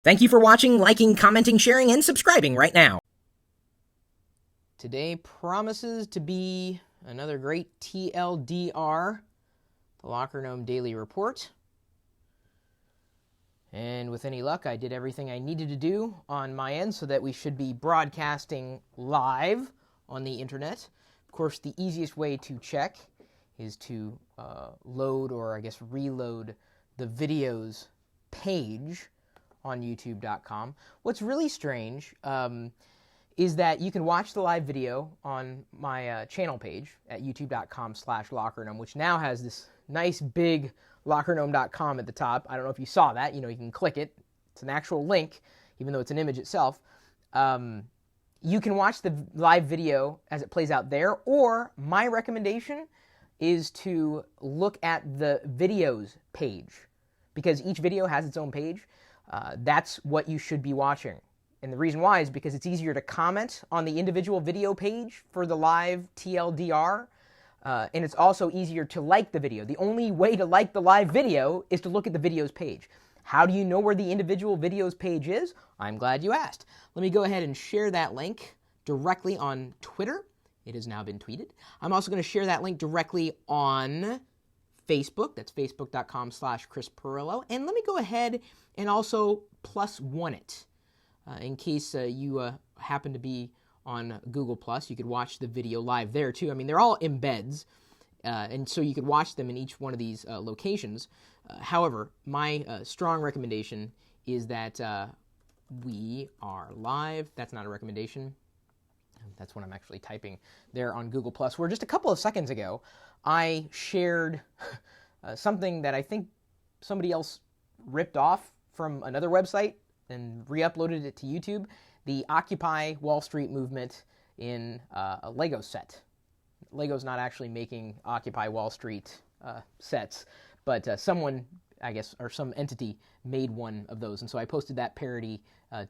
Thank you for watching, liking, commenting, sharing, and subscribing right now. Today promises to be another great TLDR, the Locker Gnome Daily Report. And with any luck, I did everything I needed to do on my end so that we should be broadcasting live on the internet. Of course, the easiest way to check is to load, or I guess reload, the videos page on youtube.com. What's really strange is that you can watch the live video on my channel page at youtube.com/lockergnome, which now has this nice big lockergnome.com at the top. I don't know if you saw that. You can click it. It's an actual link, even though it's an image itself. You can watch the live video as it plays out there, or my recommendation is to look at the videos page, because each video has its own page. That's what you should be watching. And the reason why is because it's easier to comment on the individual video page for the live TLDR, and it's also easier to like the video. The only way to like the live video is to look at the videos page. How do you know where the individual videos page is? I'm glad you asked. Let me go ahead and share that link directly on Twitter. It has now been tweeted. I'm also going to share that link directly on Facebook. That's facebook.com/Chris Pirillo. And let me go ahead and also +1 it. In case you happen to be on Google+, you could watch the video live there too. I mean, they're all embeds, and so you could watch them in each one of these locations. However, my strong recommendation is that we are live. That's not a recommendation. That's what I'm actually typing there on Google+, where just a couple of seconds ago, I shared something that I think somebody else ripped off from another website and re-uploaded it to YouTube, the Occupy Wall Street movement in a Lego set. Lego's not actually making Occupy Wall Street sets, but someone, I guess, or some entity made one of those. And so I posted that parody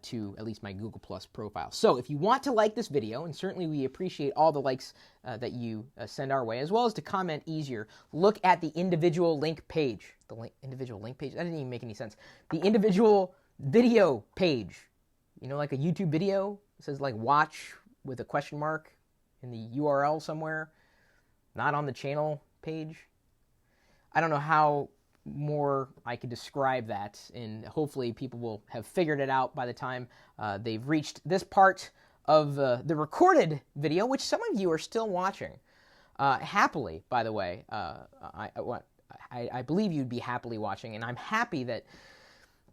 to at least my Google Plus profile. So if you want to like this video, and certainly we appreciate all the likes that you send our way, as well as to comment easier, look at the individual link page. The individual link page? That didn't even make any sense. The individual video page. Like a YouTube video. It says like watch with a question mark in the URL somewhere. Not on the channel page. I don't know how more I could describe that, and hopefully people will have figured it out by the time they've reached this part of the recorded video, which some of you are still watching. Happily, by the way. I believe you'd be happily watching, and I'm happy that,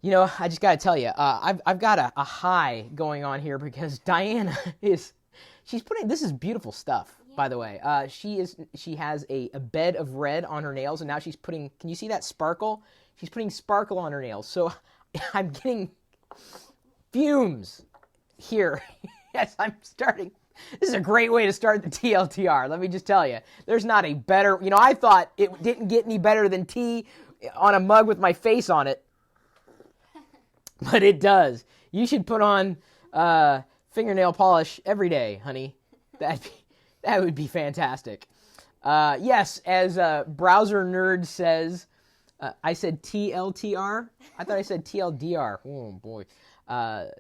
I just got to tell you, I've got a high going on here because Diana she's putting, this is beautiful stuff, by the way. She has a bed of red on her nails, and now she's putting, can you see that sparkle? She's putting sparkle on her nails. So I'm getting fumes here as I'm starting. This is a great way to start the TLTR. Let me just tell you, there's not a better, I thought it didn't get any better than tea on a mug with my face on it. But it does. You should put on fingernail polish every day, honey. That would be fantastic. Yes, as Browser Nerd says, I said TLTR. I thought I said TLDR. Oh, boy.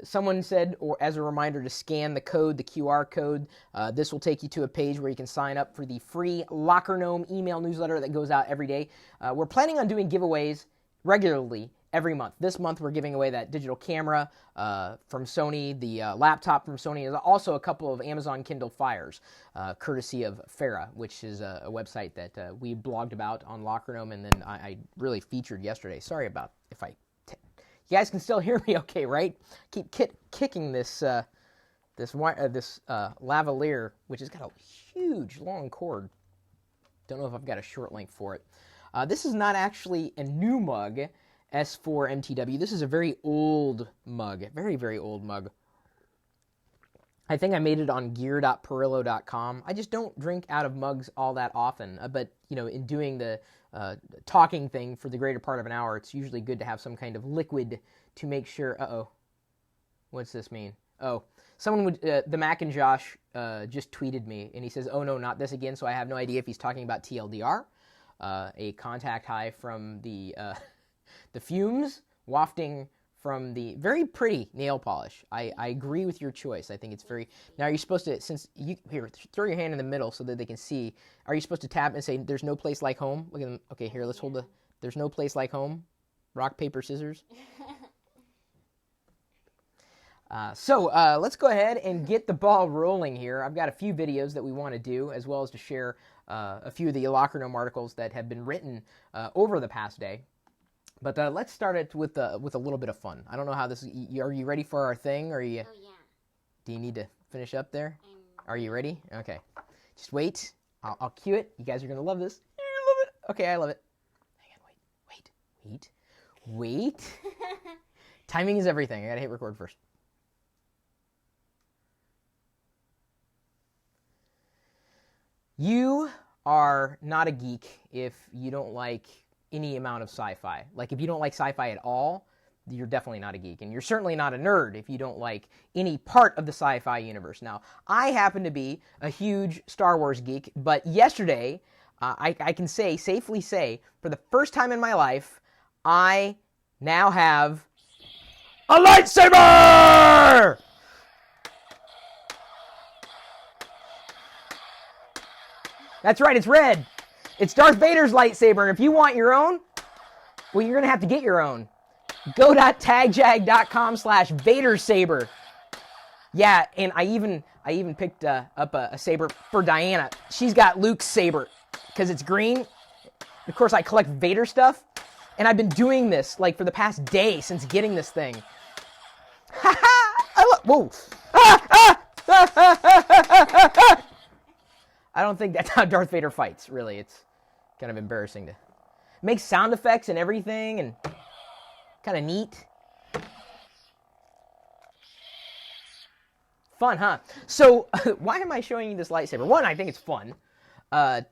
Someone said, or as a reminder, to scan the code, the QR code. This will take you to a page where you can sign up for the free Locker Gnome email newsletter that goes out every day. We're planning on doing giveaways regularly every month. This month we're giving away that digital camera from Sony, the laptop from Sony, and also a couple of Amazon Kindle Fires, courtesy of Farah, which is a website that we blogged about on Locker Gnome, and then I really featured yesterday. Sorry about if I... You guys can still hear me okay, right? Keep kicking this lavalier, which has got a huge long cord. Don't know if I've got a short link for it. This is not actually a new mug, S4MTW. This is a very old mug, very, very old mug. I think I made it on gear.pirillo.com. I just don't drink out of mugs all that often, but, in doing the talking thing for the greater part of an hour, it's usually good to have some kind of liquid to make sure... Uh-oh. What's this mean? Oh, someone would... the Mac and Josh just tweeted me, and he says, oh, no, not this again, so I have no idea if he's talking about TLDR, a contact high from the fumes wafting from the very pretty nail polish. I agree with your choice. I think it's very... Now, are you supposed to, since you... Here, throw your hand in the middle so that they can see. Are you supposed to tap and say, there's no place like home? Look at them. Okay, here, let's hold the... There's no place like home. Rock, paper, scissors. Let's go ahead and get the ball rolling here. I've got a few videos that we want to do, as well as to share a few of the Locker Gnome articles that have been written over the past day. But let's start it with a little bit of fun. I don't know how this is. Are you ready for our thing? Or are you? Oh, yeah. Do you need to finish up there? Are you ready? Okay. Just wait. I'll cue it. You guys are going to love this. You're going to love it. Okay, I love it. Hang on, wait. Timing is everything. I got to hit record first. You are not a geek if you don't like any amount of sci-fi. Like, if you don't like sci-fi at all, you're definitely not a geek. And you're certainly not a nerd if you don't like any part of the sci-fi universe. Now, I happen to be a huge Star Wars geek, but yesterday, I can safely say, for the first time in my life, I now have a lightsaber! That's right, it's red. It's Darth Vader's lightsaber, and if you want your own, well, you're going to have to get your own. Go.tagjag.com/VaderSaber. Yeah, and I even picked up a saber for Diana. She's got Luke's saber, because it's green. Of course, I collect Vader stuff, and I've been doing this, like, for the past day since getting this thing. Ha-ha! Whoa! I don't think that's how Darth Vader fights, really. It's kind of embarrassing to make sound effects and everything, and kind of neat. Fun, huh? So, why am I showing you this lightsaber? One, I think it's fun.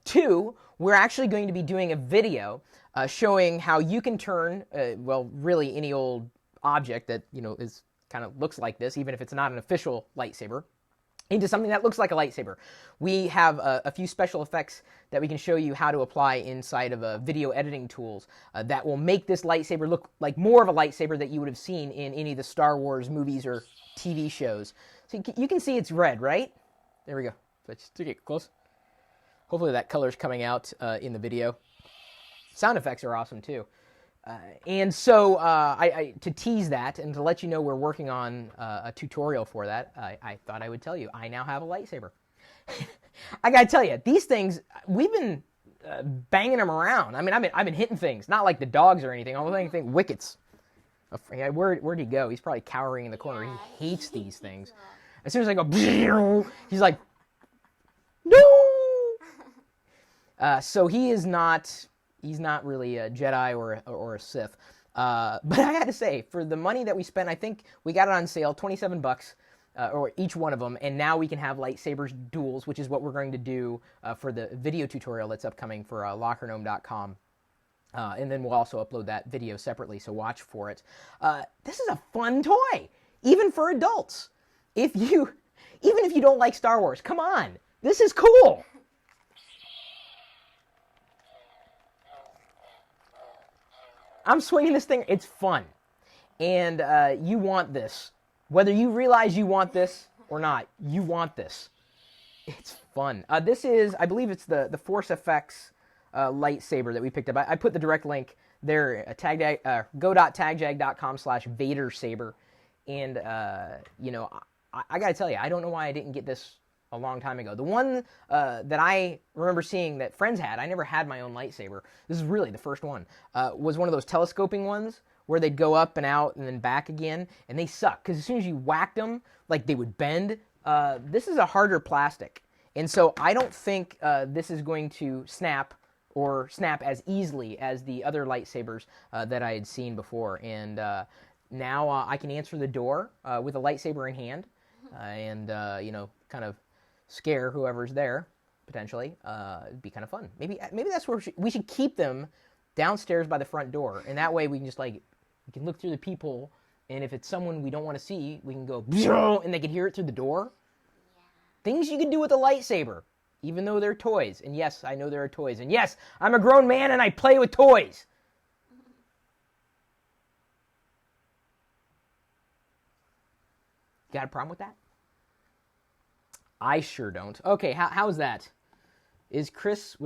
Two, we're actually going to be doing a video showing how you can turn, well, really any old object that, you know, is kind of looks like this, even if it's not an official lightsaber, into something that looks like a lightsaber. We have a few special effects that we can show you how to apply inside of video editing tools that will make this lightsaber look like more of a lightsaber that you would have seen in any of the Star Wars movies or TV shows. So you can see it's red, right? There we go. Let's get close. Hopefully that color's coming out in the video. Sound effects are awesome too. And so to tease that and to let you know we're working on a tutorial for that, I thought I would tell you I now have a lightsaber. I gotta tell you, these things, we've been banging them around. I mean, I've been hitting things, not like the dogs or anything. I'm thinking wickets. Where'd he go? He's probably cowering in the corner. Yeah. He hates these things. As soon as I go, he's like, no. So he's not really a Jedi or a Sith. But I had to say, for the money that we spent, I think we got it on sale, $27, or each one of them, and now we can have lightsabers duels, which is what we're going to do for the video tutorial that's upcoming for lockergnome.com. And then we'll also upload that video separately, so watch for it. This is a fun toy, even for adults. Even if you don't like Star Wars, come on, this is cool. I'm swinging this thing. It's fun. And you want this. Whether you realize you want this or not, you want this. It's fun. This is, I believe it's the Force Effects lightsaber that we picked up. I put the direct link there, go.tagjag.com/VaderSaber. And, you know, I got to tell you, I don't know why I didn't get this a long time ago. The one that I remember seeing that friends had, I never had my own lightsaber. This is really the first one. Was one of those telescoping ones where they'd go up and out and then back again, and they suck because as soon as you whacked them, like they would bend. This is a harder plastic, and so I don't think this is going to snap as easily as the other lightsabers that I had seen before. And now I can answer the door with a lightsaber in hand, and you know, kind of scare whoever's there, potentially. It'd be kind of fun. Maybe that's where we should keep them downstairs by the front door, and that way we can just we can look through the peephole, and if it's someone we don't want to see, we can go, and they can hear it through the door. Yeah. Things you can do with a lightsaber, even though they're toys. And yes, I know there are toys. And yes, I'm a grown man and I play with toys. Got a problem with that? I sure don't. Okay, how's that? Is Chris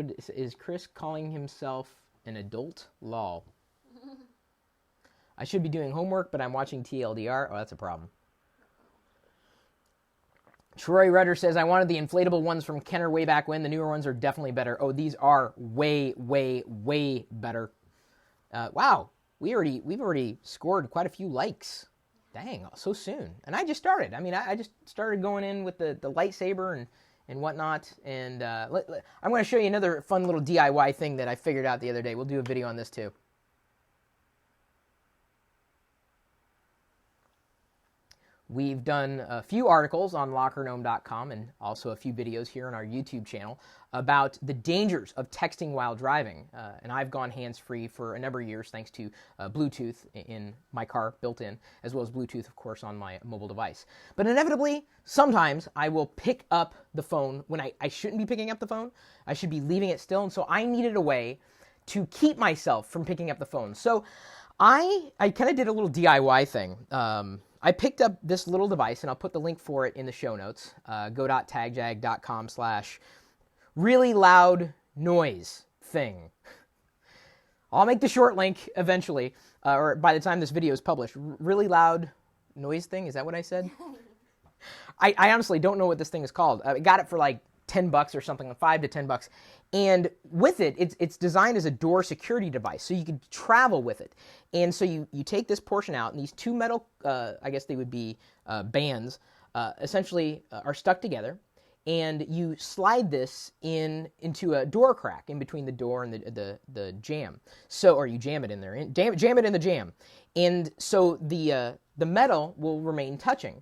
calling himself an adult? Lol. I should be doing homework, but I'm watching TLDR. Oh, that's a problem. Troy Rudder says, I wanted the inflatable ones from Kenner way back when. The newer ones are definitely better. Oh, these are way, way, way better. Wow, we've already scored quite a few likes. Dang, so soon. And I just started. I mean, I just started going in with the lightsaber and whatnot. And I'm going to show you another fun little DIY thing that I figured out the other day. We'll do a video on this too. We've done a few articles on lockergnome.com and also a few videos here on our YouTube channel about the dangers of texting while driving. And I've gone hands-free for a number of years thanks to Bluetooth in my car built in, as well as Bluetooth, of course, on my mobile device. But inevitably, sometimes I will pick up the phone when I shouldn't be picking up the phone. I should be leaving it still. And so I needed a way to keep myself from picking up the phone. So I kind of did a little DIY thing. I picked up this little device, and I'll put the link for it in the show notes, go.tagjag.com/really loud noise thing. I'll make the short link eventually, or by the time this video is published. Really loud noise thing, is that what I said? I honestly don't know what this thing is called. I got it for like $10 or something, $5 to $10. And with it, it's designed as a door security device, so you can travel with it. And so you take this portion out, and these two metal, I guess they would be bands, essentially are stuck together, and you slide this into a door crack in between the door and the jamb. So, or you jam it in there, jam it in the jamb, and so the metal will remain touching.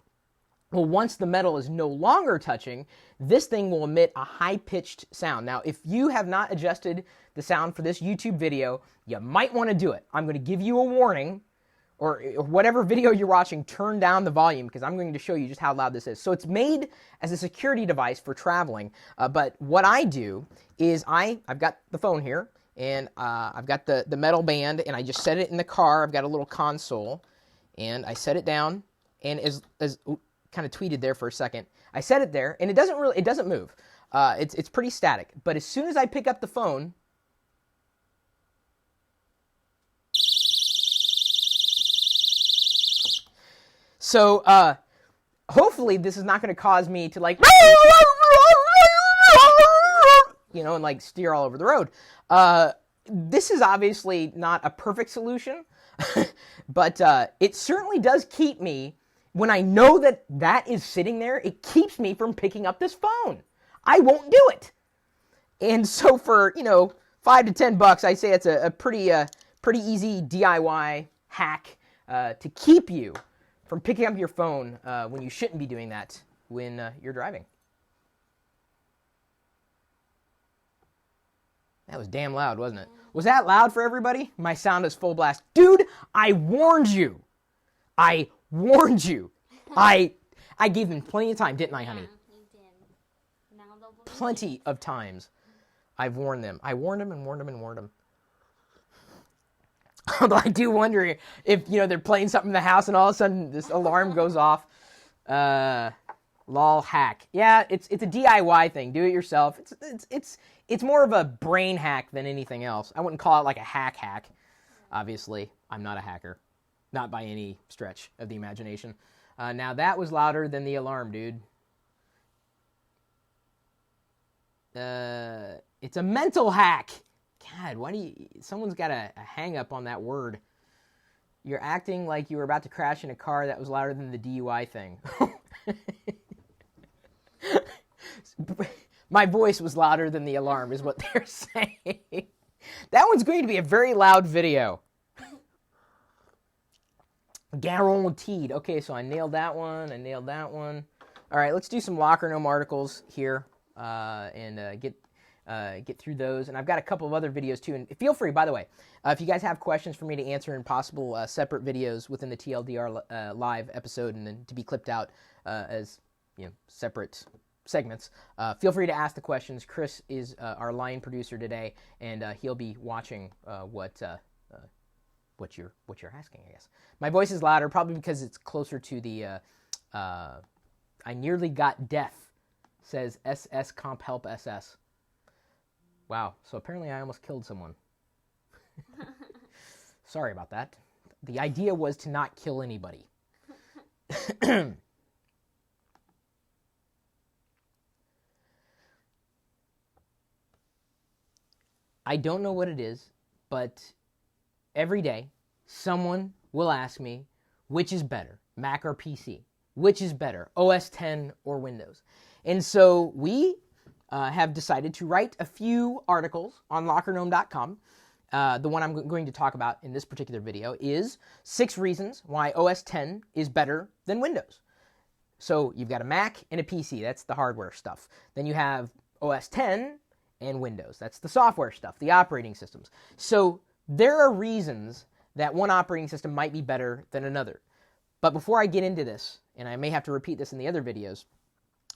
Well, once the metal is no longer touching, this thing will emit a high-pitched sound. Now, if you have not adjusted the sound for this YouTube video, you might want to do it. I'm going to give you a warning, or whatever video you're watching, turn down the volume, because I'm going to show you just how loud this is. So it's made as a security device for traveling, but what I do is I've got the phone here, and I've got the metal band, and I just set it in the car. I've got a little console, and I set it down, and as kind of tweeted there for a second. I set it there, and it doesn't move. It's pretty static. But as soon as I pick up the phone, so hopefully this is not going to cause me to like, and like steer all over the road. This is obviously not a perfect solution, but it certainly does keep me. When I know that is sitting there, it keeps me from picking up this phone. I won't do it. And so for, $5 to $10, I say it's a pretty easy DIY hack to keep you from picking up your phone when you shouldn't be doing that when you're driving. That was damn loud, wasn't it? Was that loud for everybody? My sound is full blast. Dude, I warned you. I warned you. I gave them plenty of time, didn't I, honey? Yeah, you did. Now they'll believe Plenty of times. I've warned them. I warned them and warned them and warned them. Although I do wonder if, they're playing something in the house and all of a sudden this alarm goes off. Lol hack. Yeah, it's a DIY thing. Do it yourself. It's more of a brain hack than anything else. I wouldn't call it like a hack. Obviously, I'm not a hacker. Not by any stretch of the imagination. Now that was louder than the alarm, dude. It's a mental hack. God, someone's got a hang up on that word. You're acting like you were about to crash in a car that was louder than the DUI thing. My voice was louder than the alarm is what they're saying. That one's going to be a very loud video. Guaranteed. Okay, so I nailed that one. All right, let's do some Locker Gnome articles here and get through those. And I've got a couple of other videos too. And feel free, by the way, if you guys have questions for me to answer in possible separate videos within the TLDR live episode and then to be clipped out as separate segments, feel free to ask the questions. Chris is our line producer today, and he'll be watching what you're asking, I guess. My voice is louder, probably because it's closer to the I nearly got death, says SS Comp Help SS. Wow, so apparently I almost killed someone. Sorry about that. The idea was to not kill anybody. I don't know what it is, but every day someone will ask me, which is better, Mac or PC? Which is better, OS X or Windows? And so we have decided to write a few articles on lockergnome.com. The one I'm going to talk about in this particular video is 6 reasons why OS X is better than Windows. So you've got a Mac and a PC. That's the hardware stuff. Then you have OS X and Windows. That's the software stuff, the operating systems. So there are reasons that one operating system might be better than another. But before I get into this, and I may have to repeat this in the other videos,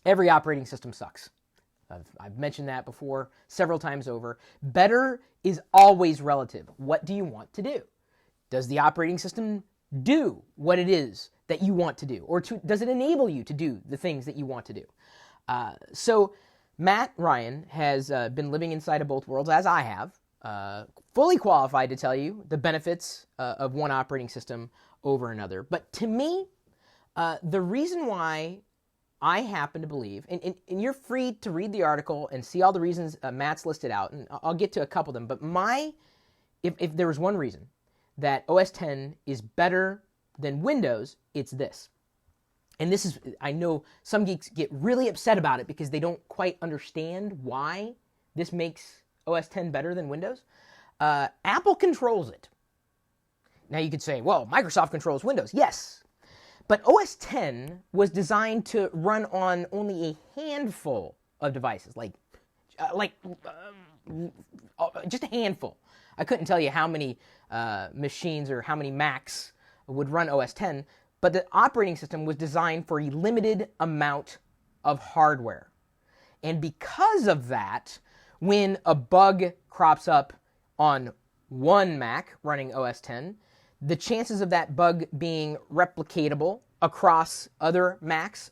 every operating system sucks. I've mentioned that before several times over. Better is always relative. What do you want to do? Does the operating system do what it is that you want to do? Or does it enable you to do the things that you want to do? So Matt Ryan has been living inside of both worlds, as I have, fully qualified to tell you the benefits of one operating system over another. But to me, the reason why I happen to believe, and you're free to read the article and see all the reasons Matt's listed out, and I'll get to a couple of them, but if there was one reason that OS X is better than Windows, it's this. And this is, I know some geeks get really upset about it because they don't quite understand why this makes OS X better than Windows. Apple controls it. Now you could say, well, Microsoft controls Windows. Yes. But OS X was designed to run on only a handful of devices, just a handful. I couldn't tell you how many machines or how many Macs would run OS X, but the operating system was designed for a limited amount of hardware. And because of that, when a bug crops up on one Mac running OS X, the chances of that bug being replicatable across other Macs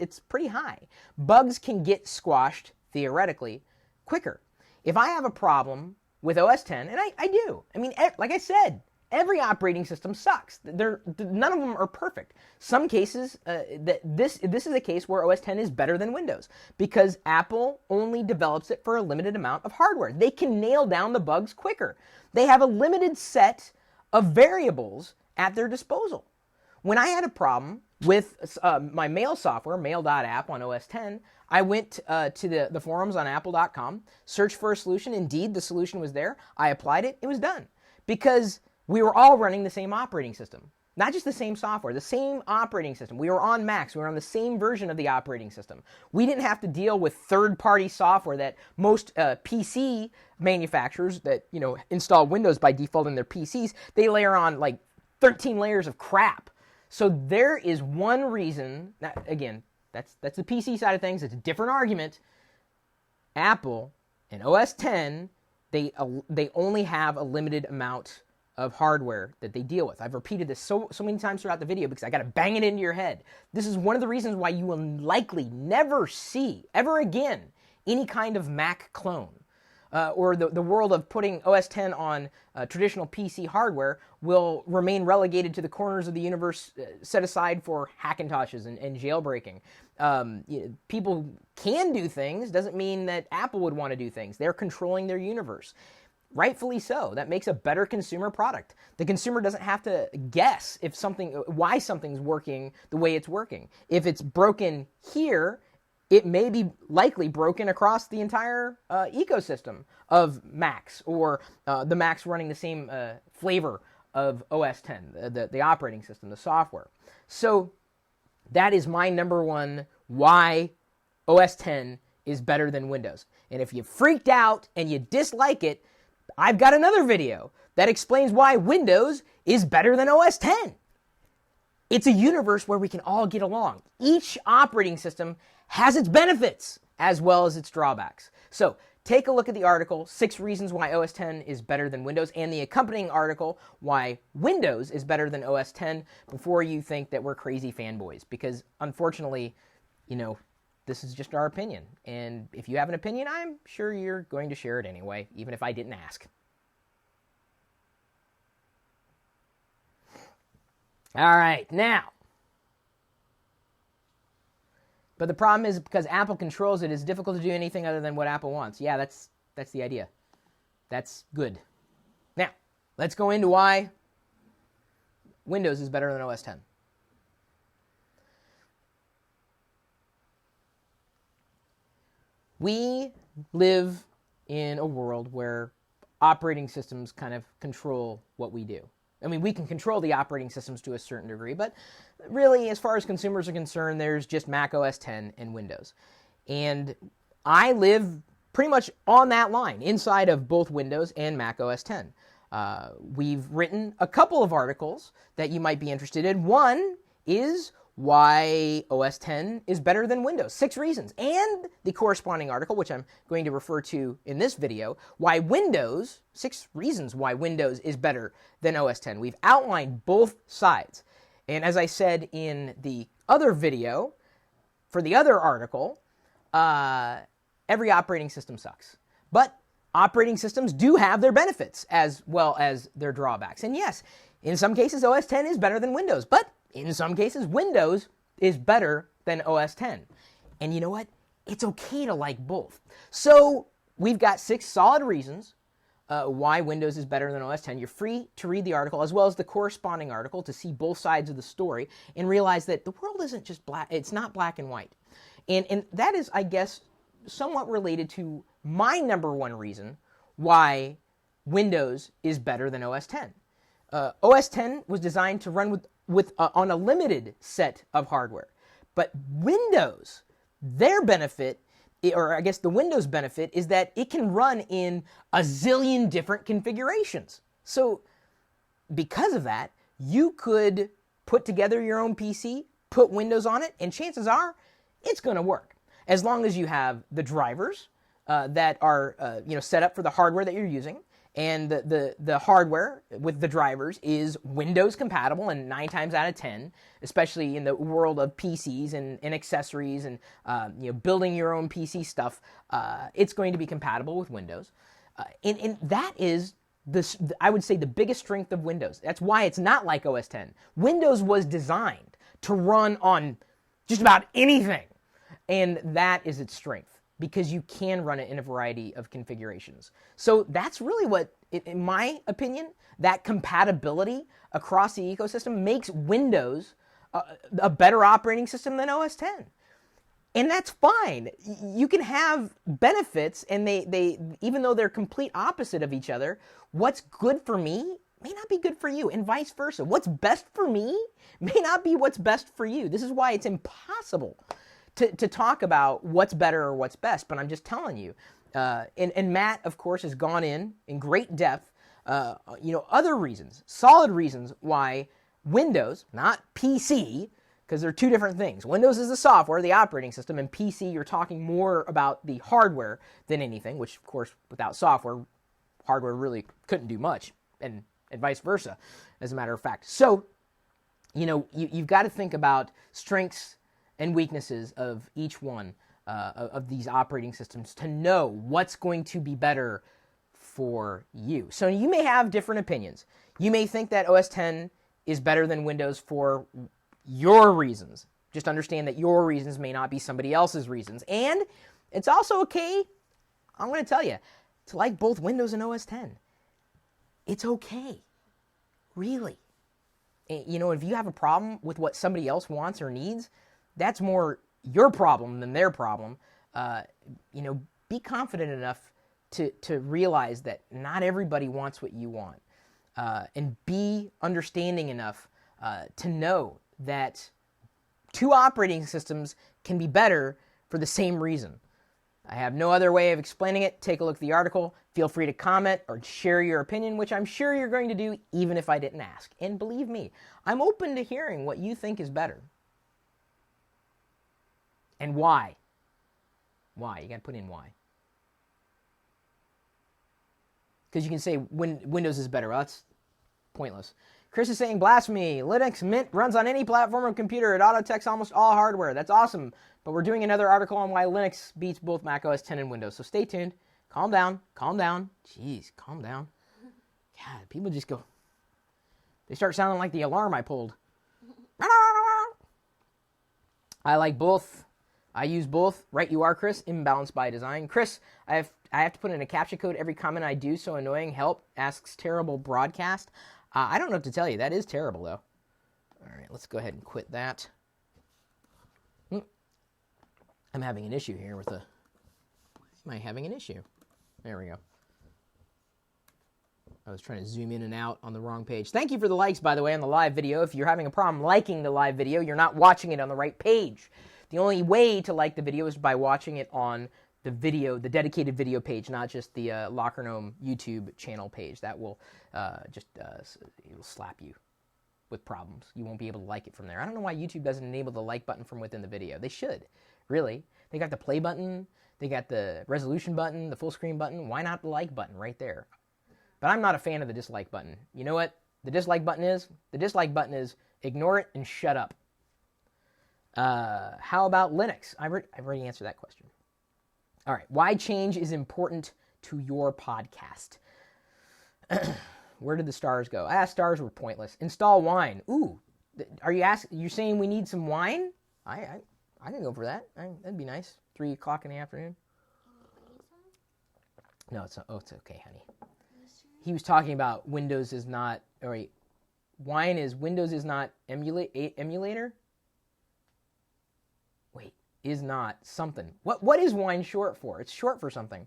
it's pretty high. Bugs can get squashed, theoretically, quicker. If I have a problem with OS X, and I do, I mean, like I said, every operating system sucks. None of them are perfect. Some cases, this is a case where OS X is better than Windows because Apple only develops it for a limited amount of hardware. They can nail down the bugs quicker. They have a limited set of variables at their disposal. When I had a problem with my mail software, mail.app on OS X, I went to the forums on apple.com, searched for a solution. Indeed, the solution was there. I applied it. It was done. Because we were all running the same operating system. Not just the same software, the same operating system. We were on Macs. We were on the same version of the operating system. We didn't have to deal with third-party software that most PC manufacturers that install Windows by default in their PCs, they layer on like 13 layers of crap. So there is one reason, again, that's the PC side of things. It's a different argument. Apple and OS X, they only have a limited amount of hardware that they deal with. I've repeated this so many times throughout the video because I got to bang it into your head. This is one of the reasons why you will likely never see, ever again, any kind of Mac clone. Or the world of putting OS X on traditional PC hardware will remain relegated to the corners of the universe set aside for Hackintoshes and jailbreaking. People can do things, doesn't mean that Apple would want to do things. They're controlling their universe. Rightfully so. That makes a better consumer product. The consumer doesn't have to guess why something's working the way it's working. If it's broken here, it may be likely broken across the entire ecosystem of Macs or the Macs running the same flavor of OS X, the operating system, the software. So that is my number one why OS X is better than Windows. And if you freaked out and you dislike it, I've got another video that explains why Windows is better than OS X. It's a universe where we can all get along. Each operating system has its benefits as well as its drawbacks. So take a look at the article, 6 Reasons Why OS X is Better Than Windows, and the accompanying article, Why Windows is Better Than OS X, before you think that we're crazy fanboys. Because, unfortunately, this is just our opinion. And if you have an opinion, I'm sure you're going to share it anyway, even if I didn't ask. All right, now. But the problem is because Apple controls it, it's difficult to do anything other than what Apple wants. Yeah, that's the idea. That's good. Now, let's go into why Windows is better than OS X. We live in a world where operating systems kind of control what we do. I mean, we can control the operating systems to a certain degree, but really, as far as consumers are concerned, there's just Mac OS X and Windows. And I live pretty much on that line, inside of both Windows and Mac OS X. We've written a couple of articles that you might be interested in. One is why OS X is better than Windows, 6 reasons, and the corresponding article, which I'm going to refer to in this video, why Windows, 6 reasons why Windows is better than OS X. We've outlined both sides. And as I said in the other video, for the other article, every operating system sucks. But operating systems do have their benefits as well as their drawbacks. And yes, in some cases, OS X is better than Windows, but in some cases, Windows is better than OS X. And you know what? It's okay to like both. So we've got 6 solid reasons why Windows is better than OS X. You're free to read the article as well as the corresponding article to see both sides of the story and realize that the world isn't just black. It's not black and white. And that is, I guess, somewhat related to my number one reason why Windows is better than OS X. OS X was designed to run on a limited set of hardware. But Windows, their benefit, or I guess the Windows benefit, is that it can run in a zillion different configurations. So because of that, you could put together your own PC, put Windows on it, and chances are it's going to work. As long as you have the drivers that are set up for the hardware that you're using, and the hardware with the drivers is Windows compatible, and 9 times out of 10, especially in the world of PCs and accessories and building your own PC stuff, it's going to be compatible with Windows. And that is, I would say, the biggest strength of Windows. That's why it's not like OS X. Windows was designed to run on just about anything, and that is its strength, because you can run it in a variety of configurations. So that's really what, in my opinion, that compatibility across the ecosystem makes Windows a better operating system than OS X. And that's fine. You can have benefits, and they even though they're complete opposite of each other, what's good for me may not be good for you, and vice versa. What's best for me may not be what's best for you. This is why it's impossible to talk about what's better or what's best, but I'm just telling you. And Matt, of course, has gone in great depth, other reasons, solid reasons why Windows, not PC, because they're two different things. Windows is the software, the operating system, and PC, you're talking more about the hardware than anything, which, of course, without software, hardware really couldn't do much, and vice versa, as a matter of fact. So, you've got to think about strengths and weaknesses of each one of these operating systems to know what's going to be better for you. So you may have different opinions. You may think that OS X is better than Windows for your reasons. Just understand that your reasons may not be somebody else's reasons. And it's also okay, I'm going to tell you, to like both Windows and OS X. It's okay. Really. If you have a problem with what somebody else wants or needs, that's more your problem than their problem. Be confident enough to realize that not everybody wants what you want. And be understanding enough to know that 2 operating systems can be better for the same reason. I have no other way of explaining it. Take a look at the article. Feel free to comment or share your opinion, which I'm sure you're going to do even if I didn't ask. And believe me, I'm open to hearing what you think is better. And why? Why? You got to put in why. Because you can say Windows is better. Well, that's pointless. Chris is saying blasphemy. Linux Mint runs on any platform or computer. It auto-techs almost all hardware. That's awesome. But we're doing another article on why Linux beats both Mac OS X and Windows. So stay tuned. Calm down. Calm down. Jeez, calm down. God, people just go. They start sounding like the alarm I pulled. I like both. I use both. Right you are, Chris. Imbalanced by design. Chris, I have to put in a captcha code every comment I do. So annoying. Help. Asks terrible broadcast. I don't know what to tell you. That is terrible, though. All right, let's go ahead and quit that. I'm having an issue here with the... Am I having an issue? There we go. I was trying to zoom in and out on the wrong page. Thank you for the likes, by the way, on the live video. If you're having a problem liking the live video, you're not watching it on the right page. The only way to like the video is by watching it on the video, the dedicated video page, not just the Locker Gnome YouTube channel page. That will it will slap you with problems. You won't be able to like it from there. I don't know why YouTube doesn't enable the like button from within the video. They should, really. They got the play button, they got the resolution button, the full screen button. Why not the like button right there? But I'm not a fan of the dislike button. You know what the dislike button is? The dislike button is ignore it and shut up. How about Linux? I've already answered that question. All right. Why change is important to your podcast? Where did the stars go? Stars were pointless. Install wine. Ooh. Are you you're saying we need some wine? I can go for that. That'd be nice. 3 o'clock in the afternoon. No, it's okay, honey. He was talking about Windows is not, or wait, wine is Windows is not emulator? Wait, is not something. What is wine short for? It's short for something.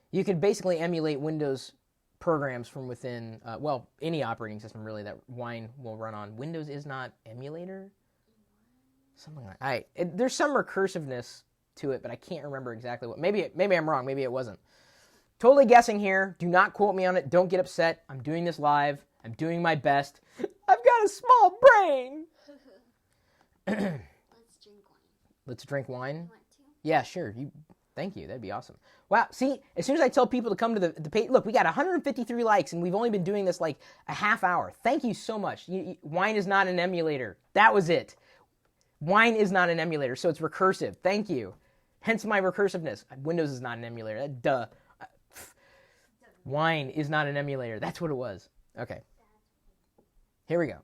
You could basically emulate Windows programs from within, any operating system really that wine will run on. Windows is not emulator? Something like that. There's some recursiveness to it, but I can't remember exactly what. Maybe I'm wrong. Maybe it wasn't. Totally guessing here. Do not quote me on it. Don't get upset. I'm doing this live. I'm doing my best. I've got a small brain. Let's drink wine. Let's drink wine? You want to? Yeah, sure. Thank you. That'd be awesome. Wow. See, as soon as I tell people to come to the page, look, we got 153 likes, and we've only been doing this like a half hour. Thank you so much. Wine is not an emulator. That was it. Wine is not an emulator, so it's recursive. Thank you. Hence my recursiveness. Windows is not an emulator. Duh. Wine is not an emulator. That's what it was. Okay. Here we go.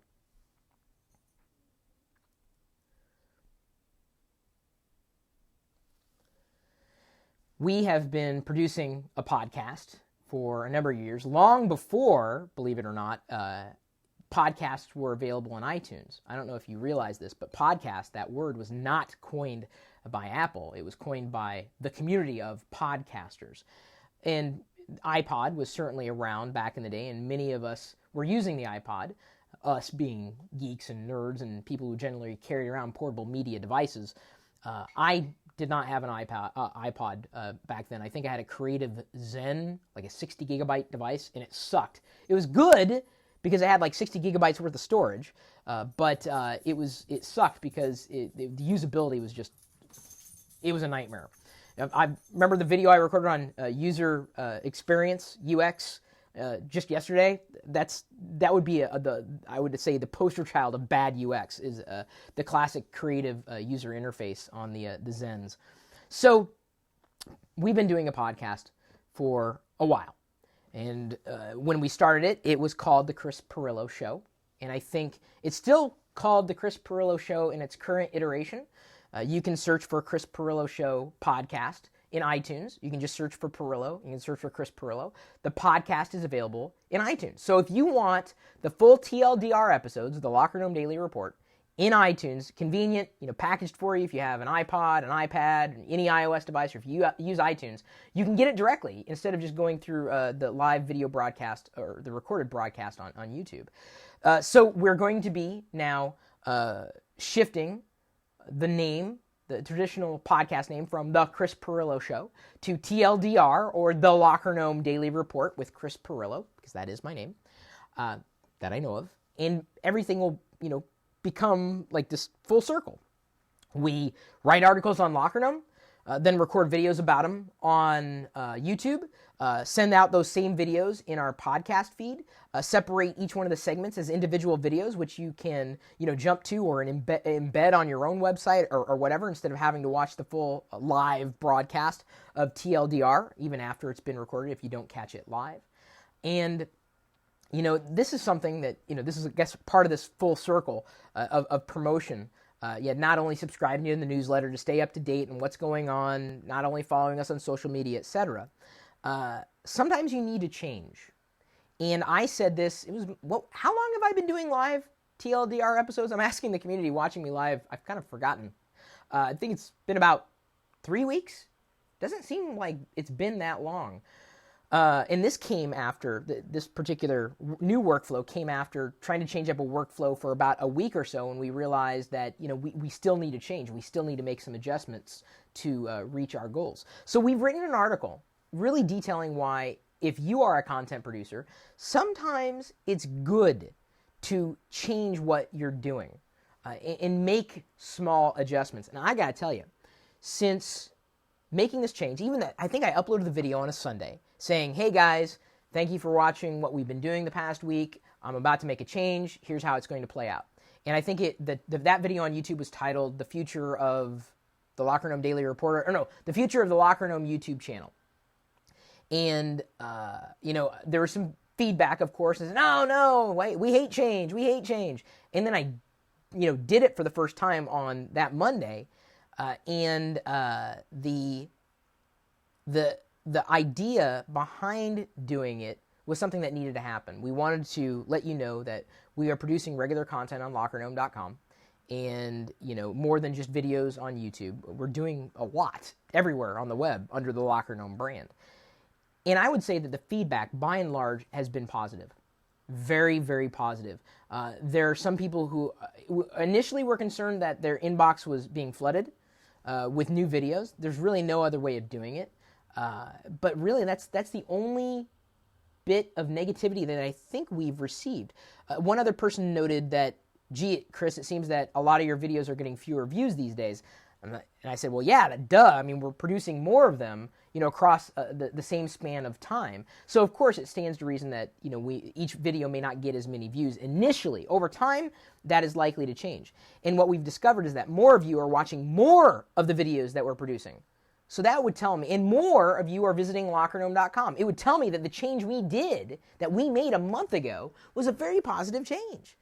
We have been producing a podcast for a number of years, long before, believe it or not, podcasts were available on iTunes. I don't know if you realize this, but podcast, that word was not coined by Apple. It was coined by the community of podcasters. And iPod was certainly around back in the day, and many of us were using the iPod, us being geeks and nerds and people who generally carried around portable media devices. I did not have an iPod back then. I think I had a Creative Zen, like a 60 gigabyte device, and it sucked. It was good because it had like 60 gigabytes worth of storage, but it sucked because the usability was just, it was a nightmare. I remember the video I recorded on user experience, UX, just yesterday. That would be I would say the poster child of bad UX is the classic creative user interface on the Zens. So we've been doing a podcast for a while, and when we started it, it was called the Chris Pirillo Show, and I think it's still called the Chris Pirillo Show in its current iteration. You can search for Chris Pirillo Show podcast in iTunes. You can just search for Pirillo. You can search for Chris Pirillo. The podcast is available in iTunes. So if you want the full TLDR episodes of the Locker Gnome Daily Report in iTunes, convenient, packaged for you if you have an iPod, an iPad, any iOS device, or if you use iTunes, you can get it directly instead of just going through the live video broadcast or the recorded broadcast on YouTube. So we're going to be now shifting the name, the traditional podcast name, from the Chris Pirillo Show to TLDR, or the Locker Gnome Daily Report with Chris Pirillo, because that is my name, that I know of. And everything will, become like this full circle. We write articles on Locker Gnome. then record videos about them on YouTube, send out those same videos in our podcast feed, separate each one of the segments as individual videos, which you can, jump to or embed on your own website or whatever, instead of having to watch the full live broadcast of TLDR, even after it's been recorded if you don't catch it live. And this is something that, this is, I guess, part of this full circle of promotion. Not only subscribing to the newsletter to stay up to date on what's going on, not only following us on social media, etc. Sometimes you need to change. And I said this, how long have I been doing live TLDR episodes? I'm asking the community watching me live. I've kind of forgotten. I think it's been about 3 weeks. Doesn't seem like it's been that long. And this came after, this particular new workflow came after trying to change up a workflow for about a week or so, and we realized that, we still need to change. We still need to make some adjustments to reach our goals. So we've written an article really detailing why, if you are a content producer, sometimes it's good to change what you're doing and make small adjustments. And I gotta tell you, since making this change, even that, I think I uploaded the video on a Sunday saying, hey guys, thank you for watching what we've been doing the past week. I'm about to make a change. Here's how it's going to play out. And I think that video on YouTube was titled The Future of the Locker Room Daily Reporter, The Future of the Locker Room YouTube channel. And, there was some feedback, of course, and no, wait, we hate change. And then I, did it for the first time on that Monday. And the idea behind doing it was something that needed to happen. We wanted to let you know that we are producing regular content on LockerGnome.com, and more than just videos on YouTube. We're doing a lot everywhere on the web under the LockerGnome brand. And I would say that the feedback, by and large, has been positive. Very, very positive. There are some people who initially were concerned that their inbox was being flooded with new videos. There's really no other way of doing it. But really, that's the only bit of negativity that I think we've received. One other person noted that, gee, Chris, it seems that a lot of your videos are getting fewer views these days. And I said, well, yeah, duh. I mean, we're producing more of them, across the same span of time. So, of course, it stands to reason that, each video may not get as many views initially. Over time, that is likely to change. And what we've discovered is that more of you are watching more of the videos that we're producing. So that would tell me, and more of you are visiting LockerGnome.com. It would tell me that the change we did, that we made a month ago, was a very positive change.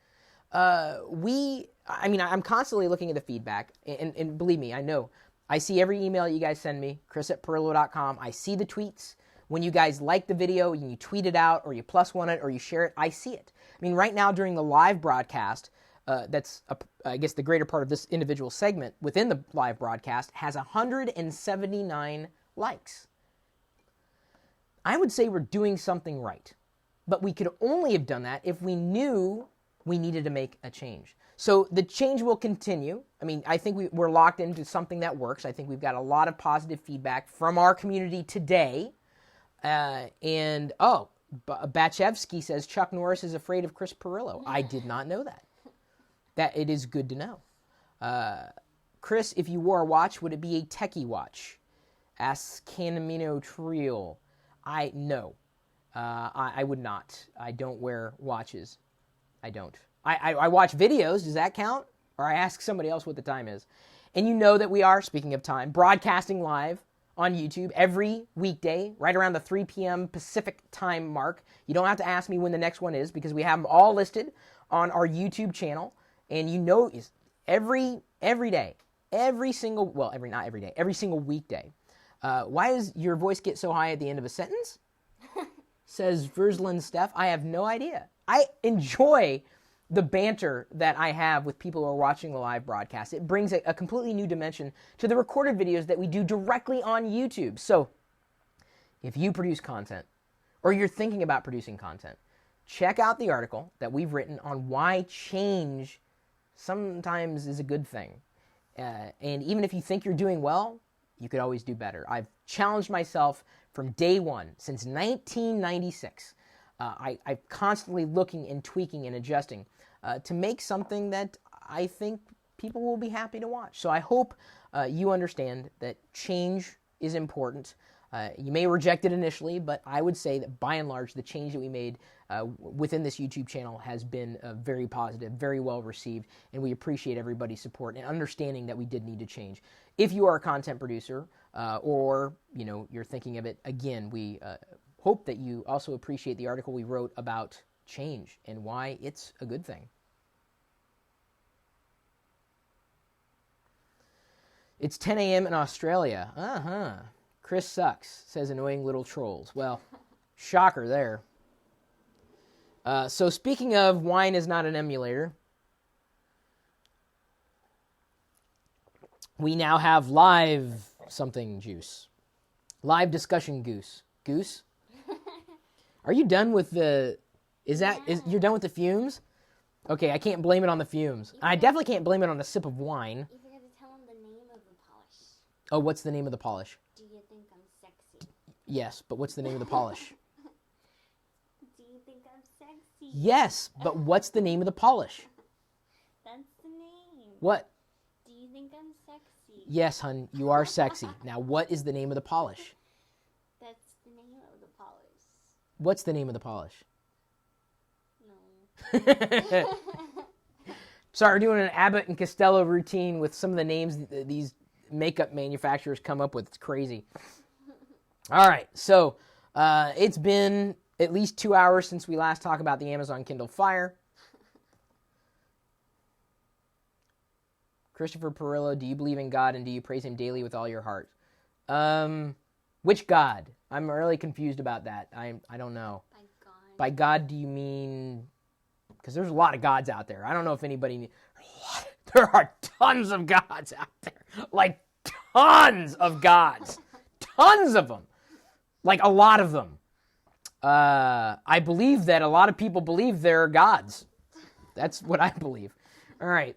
I'm constantly looking at the feedback, and believe me, I know. I see every email you guys send me, chris@pirillo.com. I see the tweets. When you guys like the video, and you tweet it out, or you +1 it, or you share it, I see it. I mean, right now during the live broadcast, that's, I guess, the greater part of this individual segment within the live broadcast has 179 likes. I would say we're doing something right, but we could only have done that if we knew we needed to make a change. So the change will continue. I mean, I think we're locked into something that works. I think we've got a lot of positive feedback from our community today. Batchevsky says Chuck Norris is afraid of Chris Pirillo. I did not know that. That it is good to know. Chris, if you wore a watch, would it be a techie watch? Asks Canamino Trio. I would not. I don't wear watches. I don't. I watch videos. Does that count? Or I ask somebody else what the time is. And you know that we are, speaking of time, broadcasting live on YouTube every weekday, right around the 3 p.m. Pacific time mark. You don't have to ask me when the next one is, because we have them all listed on our YouTube channel. And every day, every single weekday. Why does your voice get so high at the end of a sentence? Says Versland Steph. I have no idea. I enjoy the banter that I have with people who are watching the live broadcast. It brings a completely new dimension to the recorded videos that we do directly on YouTube. So if you produce content, or you're thinking about producing content, check out the article that we've written on why change sometimes is a good thing. And even if you think you're doing well, you could always do better. I've challenged myself from day one, since 1996. I'm constantly looking and tweaking and adjusting to make something that I think people will be happy to watch. So I hope you understand that change is important. You may reject it initially, but I would say that by and large, the change that we made within this YouTube channel has been very positive, very well received, and we appreciate everybody's support and understanding that we did need to change. If you are a content producer or you're thinking of it, again, we hope that you also appreciate the article we wrote about change and why it's a good thing. It's 10 a.m. in Australia. Chris sucks, says annoying little trolls. Well, shocker there. So speaking of wine is not an emulator, we now have live something juice. Live discussion goose. Goose? Are you done with the... You're done with the fumes? Okay, I can't blame it on the fumes. I definitely can't blame it on a sip of wine. You forgot to tell him the name of the polish. Oh, what's the name of the polish? Do you think I'm sexy? Yes, but what's the name of the polish? Do you think I'm sexy? Yes, but what's the name of the polish? That's the name. What? Do you think I'm sexy? Yes, hun, you are sexy. Now, what is the name of the polish? That's the name of the polish. What's the name of the polish? No. Sorry, we're doing an Abbott and Costello routine with some of the names these makeup manufacturers come up with. It's crazy. All right, so it's been at least 2 hours since we last talked about the Amazon Kindle Fire. Christopher Pirillo, do you believe in God and do you praise him daily with all your heart? Which God? I'm really confused about that. I don't know. By God. By God, do you mean... Because there's a lot of gods out there. I don't know if anybody... There are tons of gods out there. Like, tons of gods. Tons of them. Like, a lot of them. I believe that a lot of people believe there are gods. That's what I believe. All right.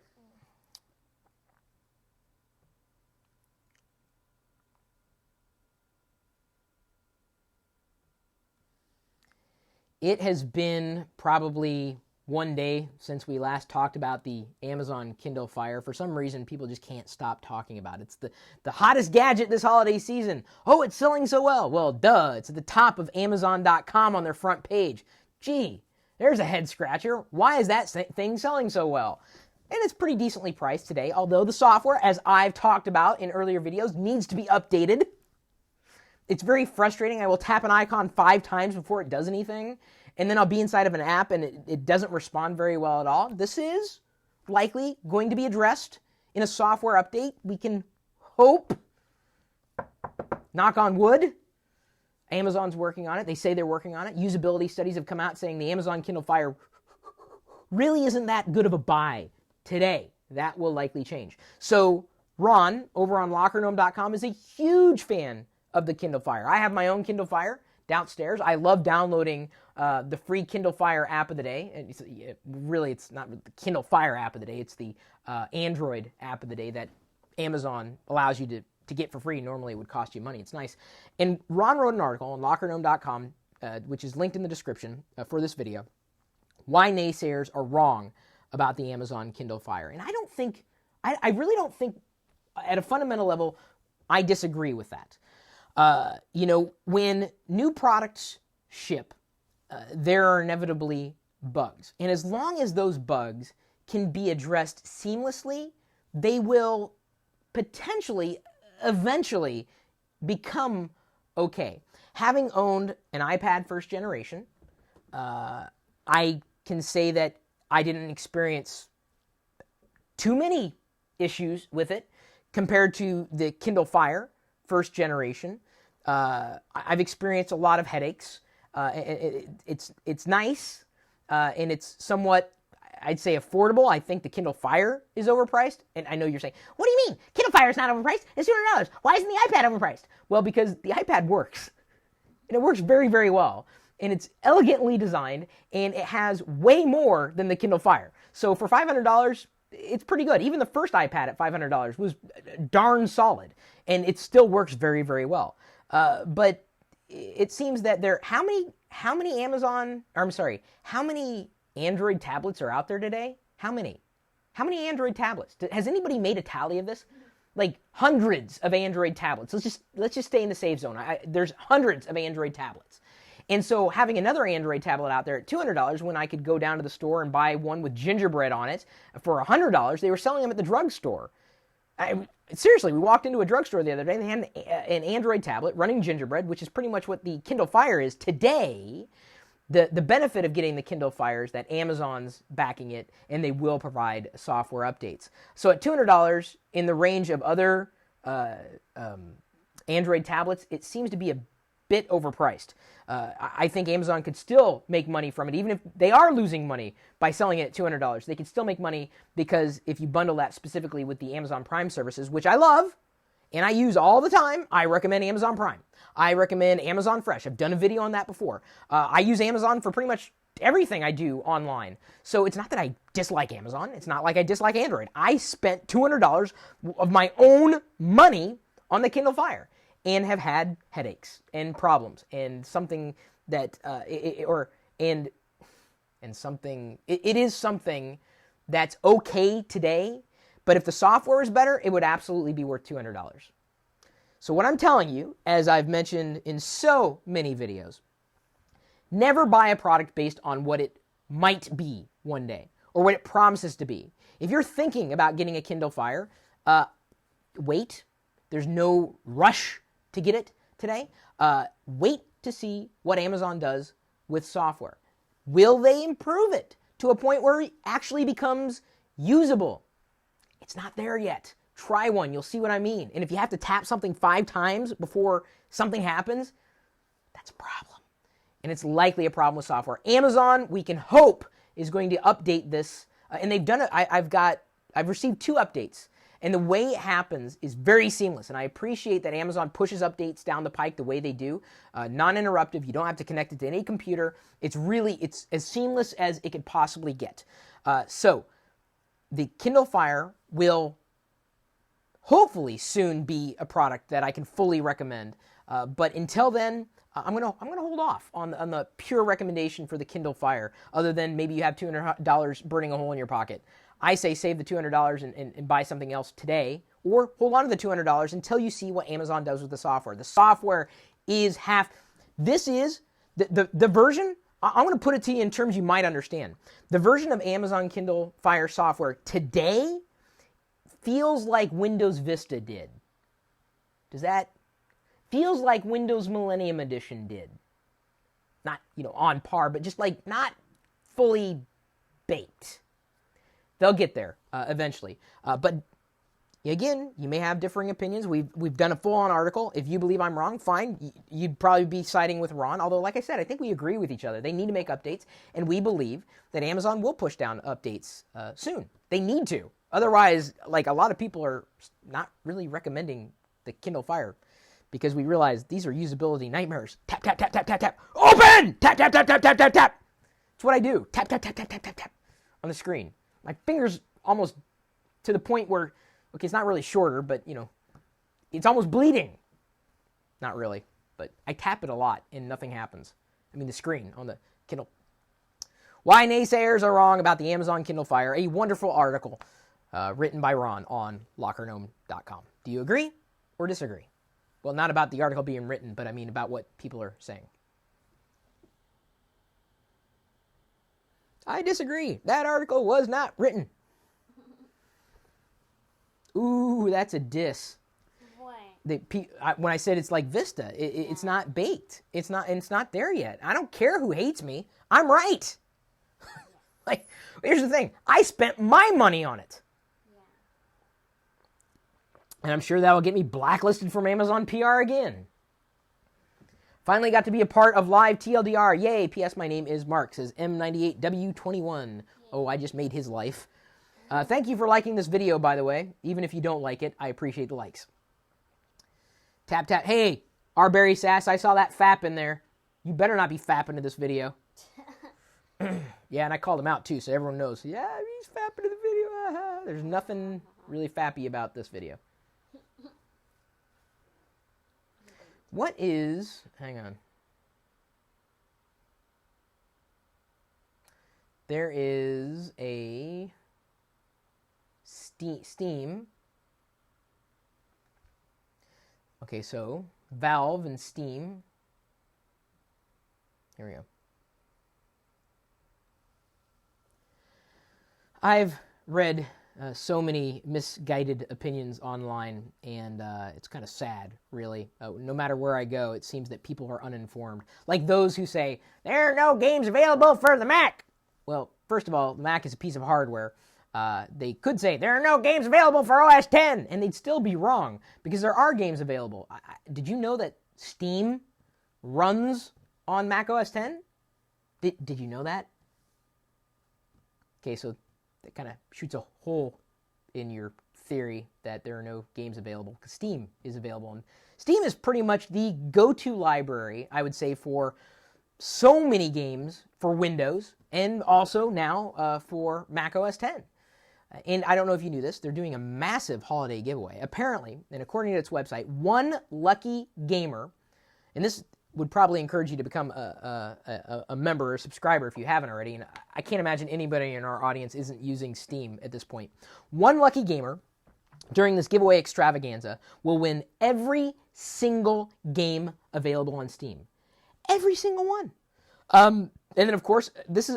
It has been probably 1 day since we last talked about the Amazon Kindle Fire. For some reason, people just can't stop talking about it. It's the hottest gadget this holiday season. Oh, it's selling so well. Well, duh. It's at the top of Amazon.com on their front page. Gee, there's a head scratcher. Why is that thing selling so well? And it's pretty decently priced today, although the software, as I've talked about in earlier videos, needs to be updated. It's very frustrating. I will tap an icon 5 times before it does anything, and then I'll be inside of an app and it doesn't respond very well at all. This is likely going to be addressed in a software update. We can hope, knock on wood, Amazon's working on it. They say they're working on it. Usability studies have come out saying the Amazon Kindle Fire really isn't that good of a buy today. That will likely change. So Ron over on lockergnome.com is a huge fan of the Kindle Fire. I have my own Kindle Fire downstairs. I love downloading the free Kindle Fire app of the day. And it's not the Kindle Fire app of the day. It's the Android app of the day that Amazon allows you to get for free. Normally it would cost you money. It's nice. And Ron wrote an article on lockergnome.com, which is linked in the description for this video, why naysayers are wrong about the Amazon Kindle Fire. And I really don't think, at a fundamental level, I disagree with that. When new products ship, there are inevitably bugs. And as long as those bugs can be addressed seamlessly, they will potentially, eventually, become okay. Having owned an iPad first generation, I can say that I didn't experience too many issues with it compared to the Kindle Fire first generation. I've experienced a lot of headaches. It's nice, and it's somewhat, I'd say, affordable. I think the Kindle Fire is overpriced. And I know you're saying, what do you mean? Kindle Fire is not overpriced? It's $200. Why isn't the iPad overpriced? Well, because the iPad works. And it works very, very well. And it's elegantly designed, and it has way more than the Kindle Fire. So for $500, it's pretty good. Even the first iPad at $500 was darn solid, and it still works very, very well. But it seems that how many Android tablets are out there today? How many How many Android tablets? Has anybody made a tally of this? Like hundreds of Android tablets. Let's just stay in the safe zone. There's hundreds of Android tablets. And so having another Android tablet out there at $200 when I could go down to the store and buy one with gingerbread on it for $100, they were selling them at the drugstore. Seriously, we walked into a drugstore the other day and they had an Android tablet running gingerbread, which is pretty much what the Kindle Fire is today. The benefit of getting the Kindle Fire is that Amazon's backing it, and they will provide software updates. So at $200, in the range of other Android tablets, it seems to be a bit overpriced. I think Amazon could still make money from it, even if they are losing money by selling it at $200. They can still make money because if you bundle that specifically with the Amazon Prime services, which I love, and I use all the time, I recommend Amazon Prime. I recommend Amazon Fresh. I've done a video on that before. I use Amazon for pretty much everything I do online. So it's not that I dislike Amazon. It's not like I dislike Android. I spent $200 of my own money on the Kindle Fire and have had headaches and problems and something that, it is something that's okay today, but if the software is better, it would absolutely be worth $200. So what I'm telling you, as I've mentioned in so many videos, never buy a product based on what it might be one day or what it promises to be. If you're thinking about getting a Kindle Fire, wait. There's no rush to get it today. Wait to see what Amazon does with software. Will they improve it to a point where it actually becomes usable? It's not there yet. Try one. You'll see what I mean. And if you have to tap something 5 times before something happens, that's a problem. And it's likely a problem with software. Amazon, we can hope, is going to update this. And they've done it. I've received 2 updates. And the way it happens is very seamless. And I appreciate that Amazon pushes updates down the pike the way they do. Non-interruptive. You don't have to connect it to any computer. It's as seamless as it could possibly get. So the Kindle Fire will hopefully soon be a product that I can fully recommend. But until then, I'm gonna hold off on the pure recommendation for the Kindle Fire, other than maybe you have $200 burning a hole in your pocket. I say save the $200 and buy something else today, or hold on to the $200 until you see what Amazon does with the software. The software is this is the version, I'm going to put it to you in terms you might understand. The version of Amazon Kindle Fire software today feels like Windows Vista did. Feels like Windows Millennium Edition did. Not, on par, but just like not fully baked. They'll get there eventually. But again, you may have differing opinions. We've done a full-on article. If you believe I'm wrong, fine. You'd probably be siding with Ron. Although, like I said, I think we agree with each other. They need to make updates, and we believe that Amazon will push down updates soon. They need to. Otherwise, like a lot of people are not really recommending the Kindle Fire because we realize these are usability nightmares. Tap, tap, tap, tap, tap, tap. Open! Tap, tap, tap, tap, tap, tap, tap. That's what I do. Tap, tap, tap, tap, tap, tap, tap on the screen. My finger's almost to the point where, okay, it's not really shorter, but, it's almost bleeding. Not really, but I tap it a lot and nothing happens. I mean, the screen on the Kindle. Why naysayers are wrong about the Amazon Kindle Fire, a wonderful article written by Ron on lockergnome.com. Do you agree or disagree? Well, not about the article being written, but I mean about what people are saying. I disagree. That article was not written. Ooh, that's a diss. What? When I said it's like Vista, it's not baked. It's not there yet. I don't care who hates me. I'm right. Like, here's the thing. I spent my money on it. Yeah. And I'm sure that will get me blacklisted from Amazon PR again. Finally got to be a part of live TLDR. Yay. P.S. My name is Mark. Says M98W21. Oh, I just made his life. Thank you for liking this video, by the way. Even if you don't like it, I appreciate the likes. Tap, tap. Hey, Arbery Sass, I saw that fap in there. You better not be fapping to this video. Yeah, and I called him out, too, so everyone knows. Yeah, he's fapping to the video. There's nothing really fappy about this video. What is... Hang on. There is a... Steam. Okay, so Valve and Steam. Here we go. I've read so many misguided opinions online, and it's kind of sad, really. No matter where I go, it seems that people are uninformed. Like those who say, there are no games available for the Mac. Well, first of all, the Mac is a piece of hardware. They could say, there are no games available for OS X, and they'd still be wrong, because there are games available. Did you know that Steam runs on Mac OS X? Did you know that? Okay, so that kind of shoots a hole in your theory that there are no games available, because Steam is available. And Steam is pretty much the go-to library, I would say, for so many games for Windows, and also now for Mac OS X. And I don't know if you knew this, they're doing a massive holiday giveaway. Apparently, and according to its website, one lucky gamer, and this would probably encourage you to become a member or subscriber if you haven't already, and I can't imagine anybody in our audience isn't using Steam at this point. One lucky gamer during this giveaway extravaganza will win every single game available on Steam. Every single one. And then, of course,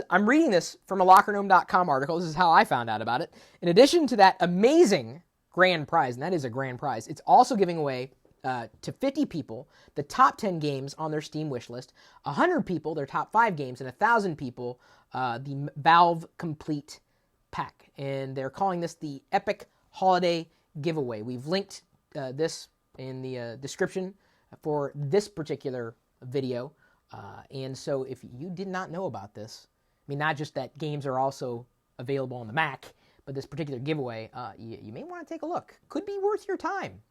I'm reading this from a LockerGnome.com article. This is how I found out about it. In addition to that amazing grand prize, and that is a grand prize, it's also giving away to 50 people the top 10 games on their Steam wish list, 100 people their top 5 games, and 1,000 people the Valve Complete Pack. And they're calling this the Epic Holiday Giveaway. We've linked this in the description for this particular video. And so if you did not know about this, I mean, not just that games are also available on the Mac, but this particular giveaway, you may want to take a look. Could be worth your time.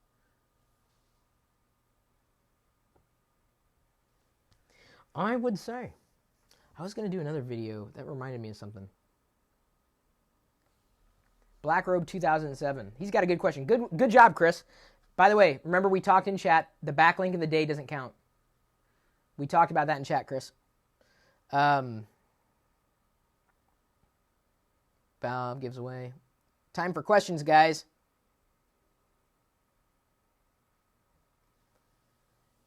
I would say. I was going to do another video. That reminded me of something. Blackrobe 2007. He's got a good question. Good job, Chris. By the way, remember we talked in chat. The backlink of the day doesn't count. We talked about that in chat, Chris. Valve gives away. Time for questions, guys.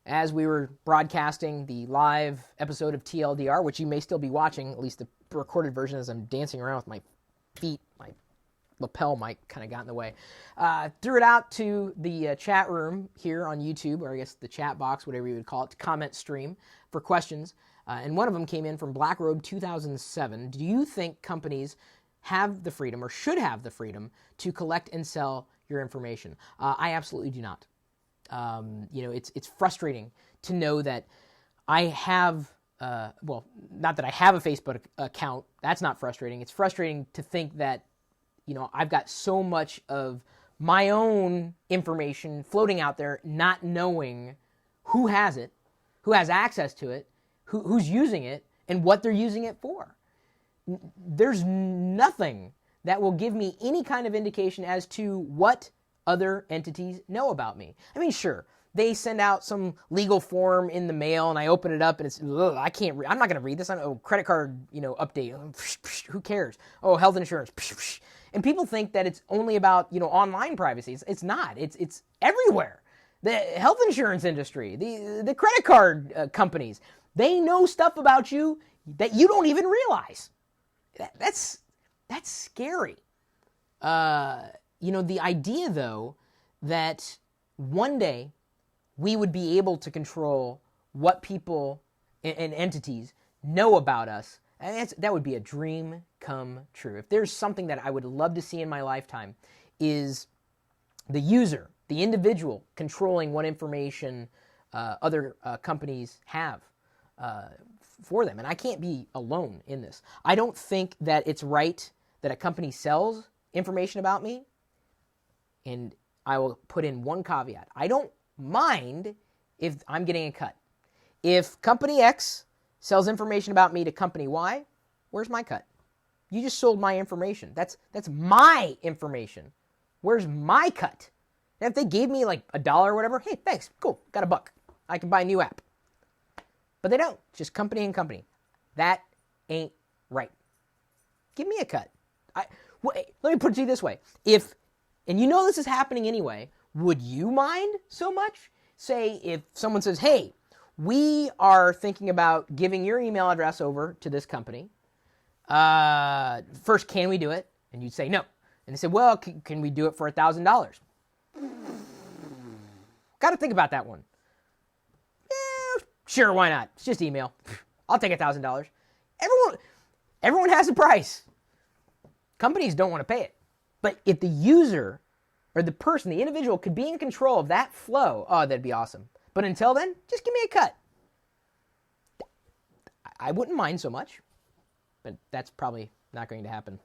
As we were broadcasting the live episode of TLDR, which you may still be watching, at least the recorded version as I'm dancing around with my feet, my lapel mic kind of got in the way. Threw it out to the chat room here on YouTube, or I guess the chat box, whatever you would call it, comment stream for questions. And one of them came in from Blackrobe 2007. Do you think companies have the freedom or should have the freedom to collect and sell your information? I absolutely do not. It's frustrating to know that I have, not that I have a Facebook account. That's not frustrating. It's frustrating to think that, I've got so much of my own information floating out there, not knowing who has it, who has access to it, who's using it, and what they're using it for. There's nothing that will give me any kind of indication as to what other entities know about me. I mean, sure, they send out some legal form in the mail, and I open it up, and it's, I can't read. I'm not going to read this. Credit card, update. Who cares? Oh, health insurance. And people think that it's only about, online privacy. It's not. It's everywhere. The health insurance industry, the credit card companies, they know stuff about you that you don't even realize. That's scary. The idea, though, that one day we would be able to control what people and entities know about us, that would be a dream come true. If there's something that I would love to see in my lifetime, is the user, the individual, controlling what information other companies have for them. And I can't be alone in this. I don't think that it's right that a company sells information about me. And I will put in one caveat. I don't mind if I'm getting a cut. If company X sells information about me to company Y, where's my cut? You just sold my information. That's my information. Where's my cut? And if they gave me like $1 or whatever, hey, thanks, cool, got $1. I can buy a new app. But they don't. It's just company and company. That ain't right. Give me a cut. Let me put it to you this way. If and you know this is happening anyway, would you mind so much? Say if someone says, hey, we are thinking about giving your email address over to this company. First, can we do it? And you'd say no. And they said, well, can we do it for $1,000? Got to think about that one. Sure, why not? It's just email. I'll take $1,000. Everyone has a price. Companies don't want to pay it. But if the user or the person, the individual, could be in control of that flow, oh, that'd be awesome. But until then, just give me a cut. I wouldn't mind so much, but that's probably not going to happen.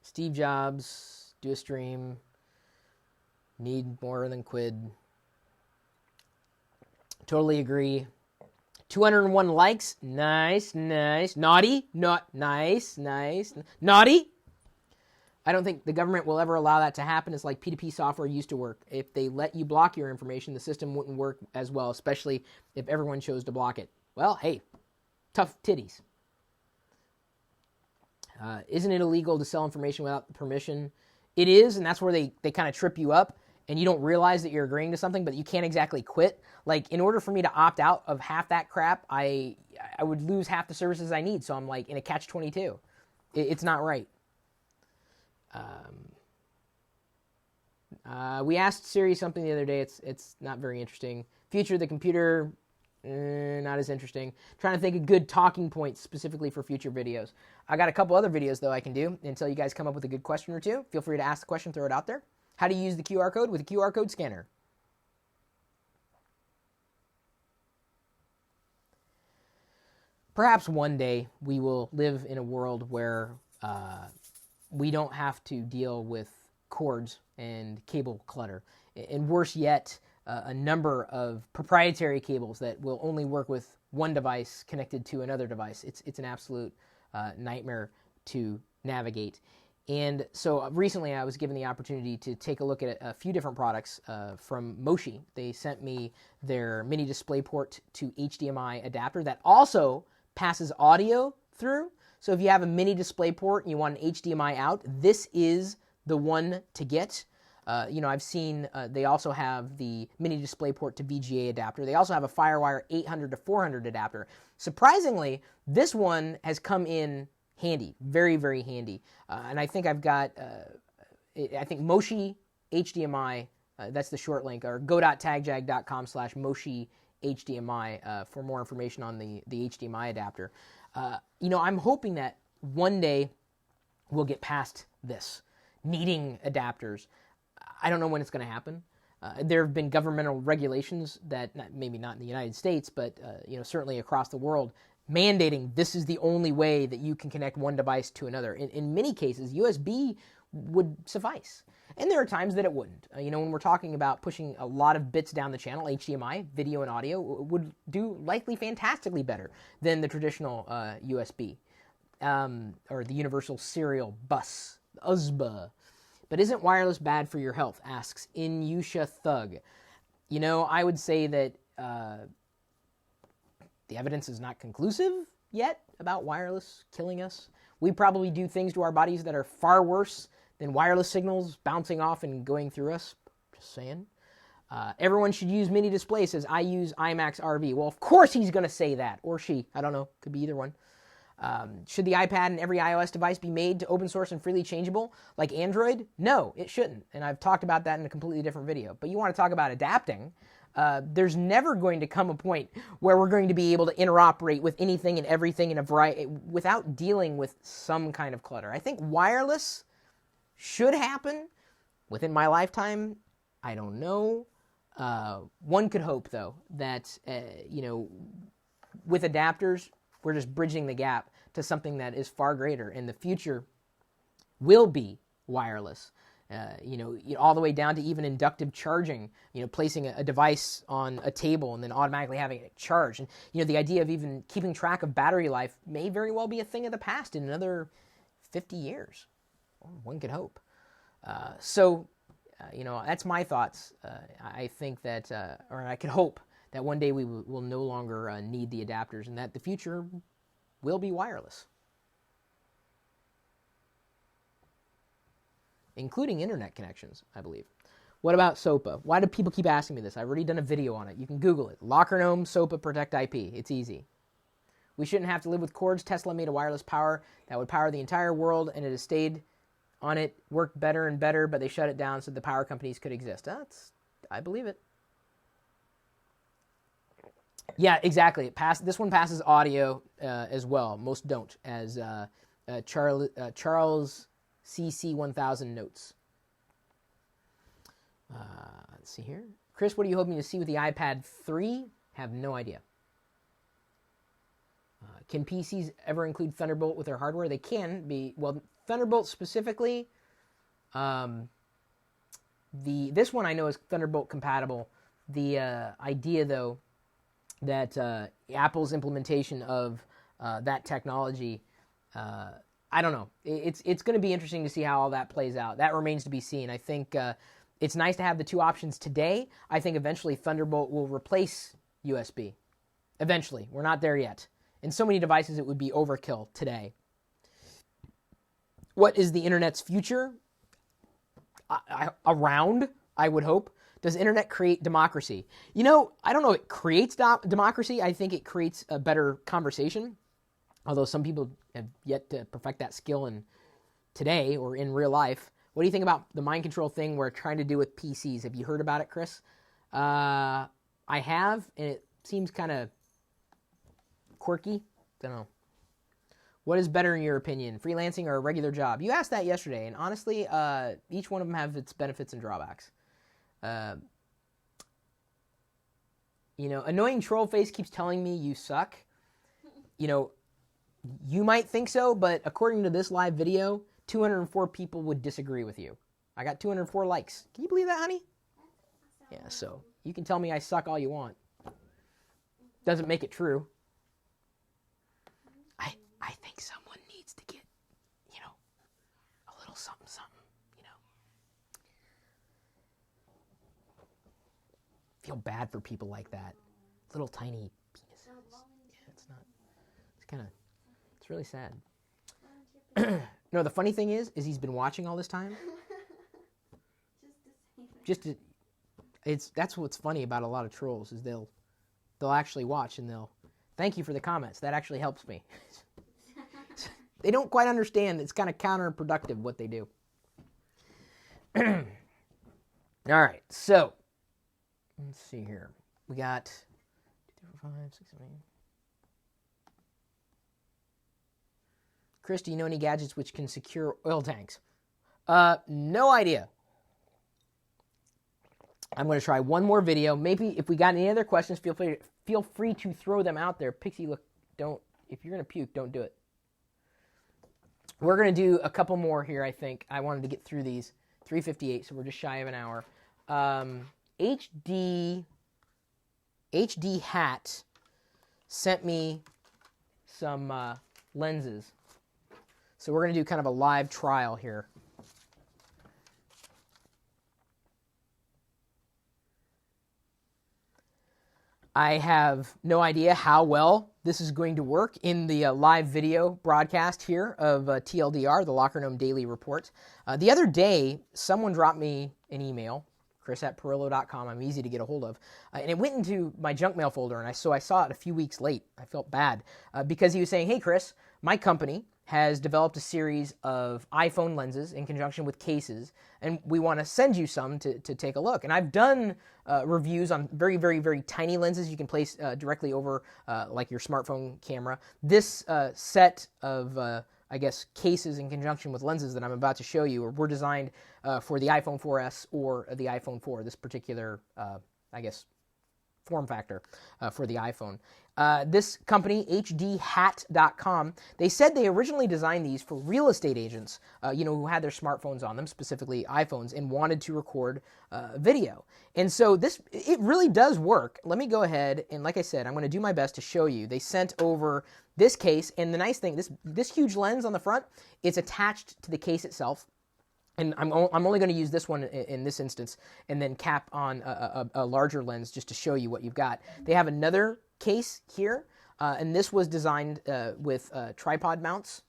Steve Jobs, do a stream, need more than quid. Totally agree. 201 likes, nice. Naughty, nice. Naughty. I don't think the government will ever allow that to happen. It's like P2P software used to work. If they let you block your information, the system wouldn't work as well, especially if everyone chose to block it. Well, hey, tough titties. Isn't it illegal to sell information without permission? It is, and that's where they kind of trip you up, and you don't realize that you're agreeing to something, but you can't exactly quit. Like, in order for me to opt out of half that crap, I would lose half the services I need, so I'm like in a catch-22. It's not right. We asked Siri something the other day. It's not very interesting. Future of the computer, not as interesting. Trying to think of good talking points specifically for future videos. I got a couple other videos, though, I can do until you guys come up with a good question or two. Feel free to ask the question, throw it out there. How to use the QR code with a QR code scanner. Perhaps one day we will live in a world where we don't have to deal with cords and cable clutter. And worse yet, a number of proprietary cables that will only work with one device connected to another device. It's an absolute nightmare to navigate. And so recently I was given the opportunity to take a look at a few different products from Moshi. They sent me their mini DisplayPort to HDMI adapter that also passes audio through. So if you have a mini DisplayPort and you want an HDMI out, this is the one to get. I've seen they also have the mini DisplayPort to VGA adapter. They also have a FireWire 800 to 400 adapter. Surprisingly, this one has come in handy, very, very handy. And I think I've got, Moshi HDMI, that's the short link, or go.tagjag.com/Moshi HDMI for more information on the HDMI adapter. I'm hoping that one day we'll get past this, needing adapters. I don't know when it's going to happen. There have been governmental regulations that, maybe not in the United States, but certainly across the world, mandating this is the only way that you can connect one device to another. In many cases, USB would suffice. And there are times that it wouldn't. When we're talking about pushing a lot of bits down the channel, HDMI, video and audio, would do likely fantastically better than the traditional USB, or the Universal Serial Bus, USB. But isn't wireless bad for your health, asks Inyusha Thug. I would say that the evidence is not conclusive yet about wireless killing us. We probably do things to our bodies that are far worse than wireless signals bouncing off and going through us. Just saying. Everyone should use mini display, says I use IMAX RV. Well, of course he's going to say that. Or she. I don't know. Could be either one. Should the iPad and every iOS device be made to open source and freely changeable like Android? No, it shouldn't. And I've talked about that in a completely different video. But you want to talk about adapting. There's never going to come a point where we're going to be able to interoperate with anything and everything in a variety without dealing with some kind of clutter. I think wireless should happen within my lifetime. I don't know. One could hope, though, that, with adapters, we're just bridging the gap to something that is far greater, and the future will be wireless. All the way down to even inductive charging, placing a device on a table and then automatically having it charge. And, the idea of even keeping track of battery life may very well be a thing of the past in another 50 years. One could hope. That's my thoughts. I think that, or I could hope that one day we will no longer need the adapters, and that the future will be wireless, including internet connections, I believe. What about SOPA? Why do people keep asking me this? I've already done a video on it. You can Google it. Locker Gnome, SOPA, Protect IP. It's easy. We shouldn't have to live with cords. Tesla made a wireless power that would power the entire world, and it has stayed on it, worked better and better, but they shut it down so the power companies could exist. I believe it. Yeah, exactly. This one passes audio as well. Most don't, as Charles CC1000 notes. Let's see here. Chris, what are you hoping to see with the iPad 3? Have no idea. Can PCs ever include Thunderbolt with their hardware? They can be. Well, Thunderbolt specifically, this one I know is Thunderbolt compatible. The idea, though, that Apple's implementation of that technology, I don't know. It's going to be interesting to see how all that plays out. That remains to be seen. I think it's nice to have the two options today. I think eventually Thunderbolt will replace USB. Eventually. We're not there yet. In so many devices, it would be overkill today. What is the internet's future? Around, I would hope. Does internet create democracy? You know, I don't know if it creates democracy. I think it creates a better conversation. Although some people have yet to perfect that skill in today or in real life. What do you think about the mind control thing we're trying to do with PCs? Have you heard about it, Chris? I have, and it seems kind of quirky. Don't know. What is better in your opinion, freelancing or a regular job? You asked that yesterday, and honestly, each one of them have its benefits and drawbacks. Annoying troll face keeps telling me you suck. You might think so, but according to this live video, 204 people would disagree with you. I got 204 likes. Can you believe that, honey? Yeah, so you can tell me I suck all you want. Doesn't make it true. I think someone needs to get, a little something, Feel bad for people like that. Little tiny penises. Yeah, it's not. It's really sad. No, the funny thing is he's been watching all this time. That's what's funny about a lot of trolls is they'll actually watch and they'll thank you for the comments. That actually helps me. They don't quite understand. It's kind of counterproductive what they do. All right, so let's see here. We got 2, 3, 4, 5, 6, 7, 8. Chris, do you know any gadgets which can secure oil tanks? No idea. I'm going to try one more video. Maybe if we got any other questions, feel free to throw them out there. Pixie, look, if you're going to puke, don't do it. We're going to do a couple more here, I think. I wanted to get through these. 3:58, so we're just shy of an hour. HD Hat sent me some lenses. So we're going to do kind of a live trial here. I have no idea how well this is going to work in the live video broadcast here of TLDR, the Locker Gnome Daily Report. The other day, someone dropped me an email, chris@pirillo.com. I'm easy to get a hold of. And it went into my junk mail folder, and so I saw it a few weeks late. I felt bad because he was saying, hey, Chris, my company has developed a series of iPhone lenses in conjunction with cases, and we want to send you some to take a look. And I've done reviews on very, very, very tiny lenses you can place directly over like your smartphone camera. This set of, cases in conjunction with lenses that I'm about to show you were designed for the iPhone 4S or the iPhone 4, this particular, form factor for the iPhone. This company, hdhat.com, they said they originally designed these for real estate agents, who had their smartphones on them, specifically iPhones, and wanted to record video. And so it really does work. Let me go ahead, and like I said, I'm going to do my best to show you. They sent over this case, and the nice thing, this huge lens on the front, it's attached to the case itself. And I'm only going to use this one in this instance and then cap on a larger lens just to show you what you've got. They have another case here. And this was designed with tripod mounts,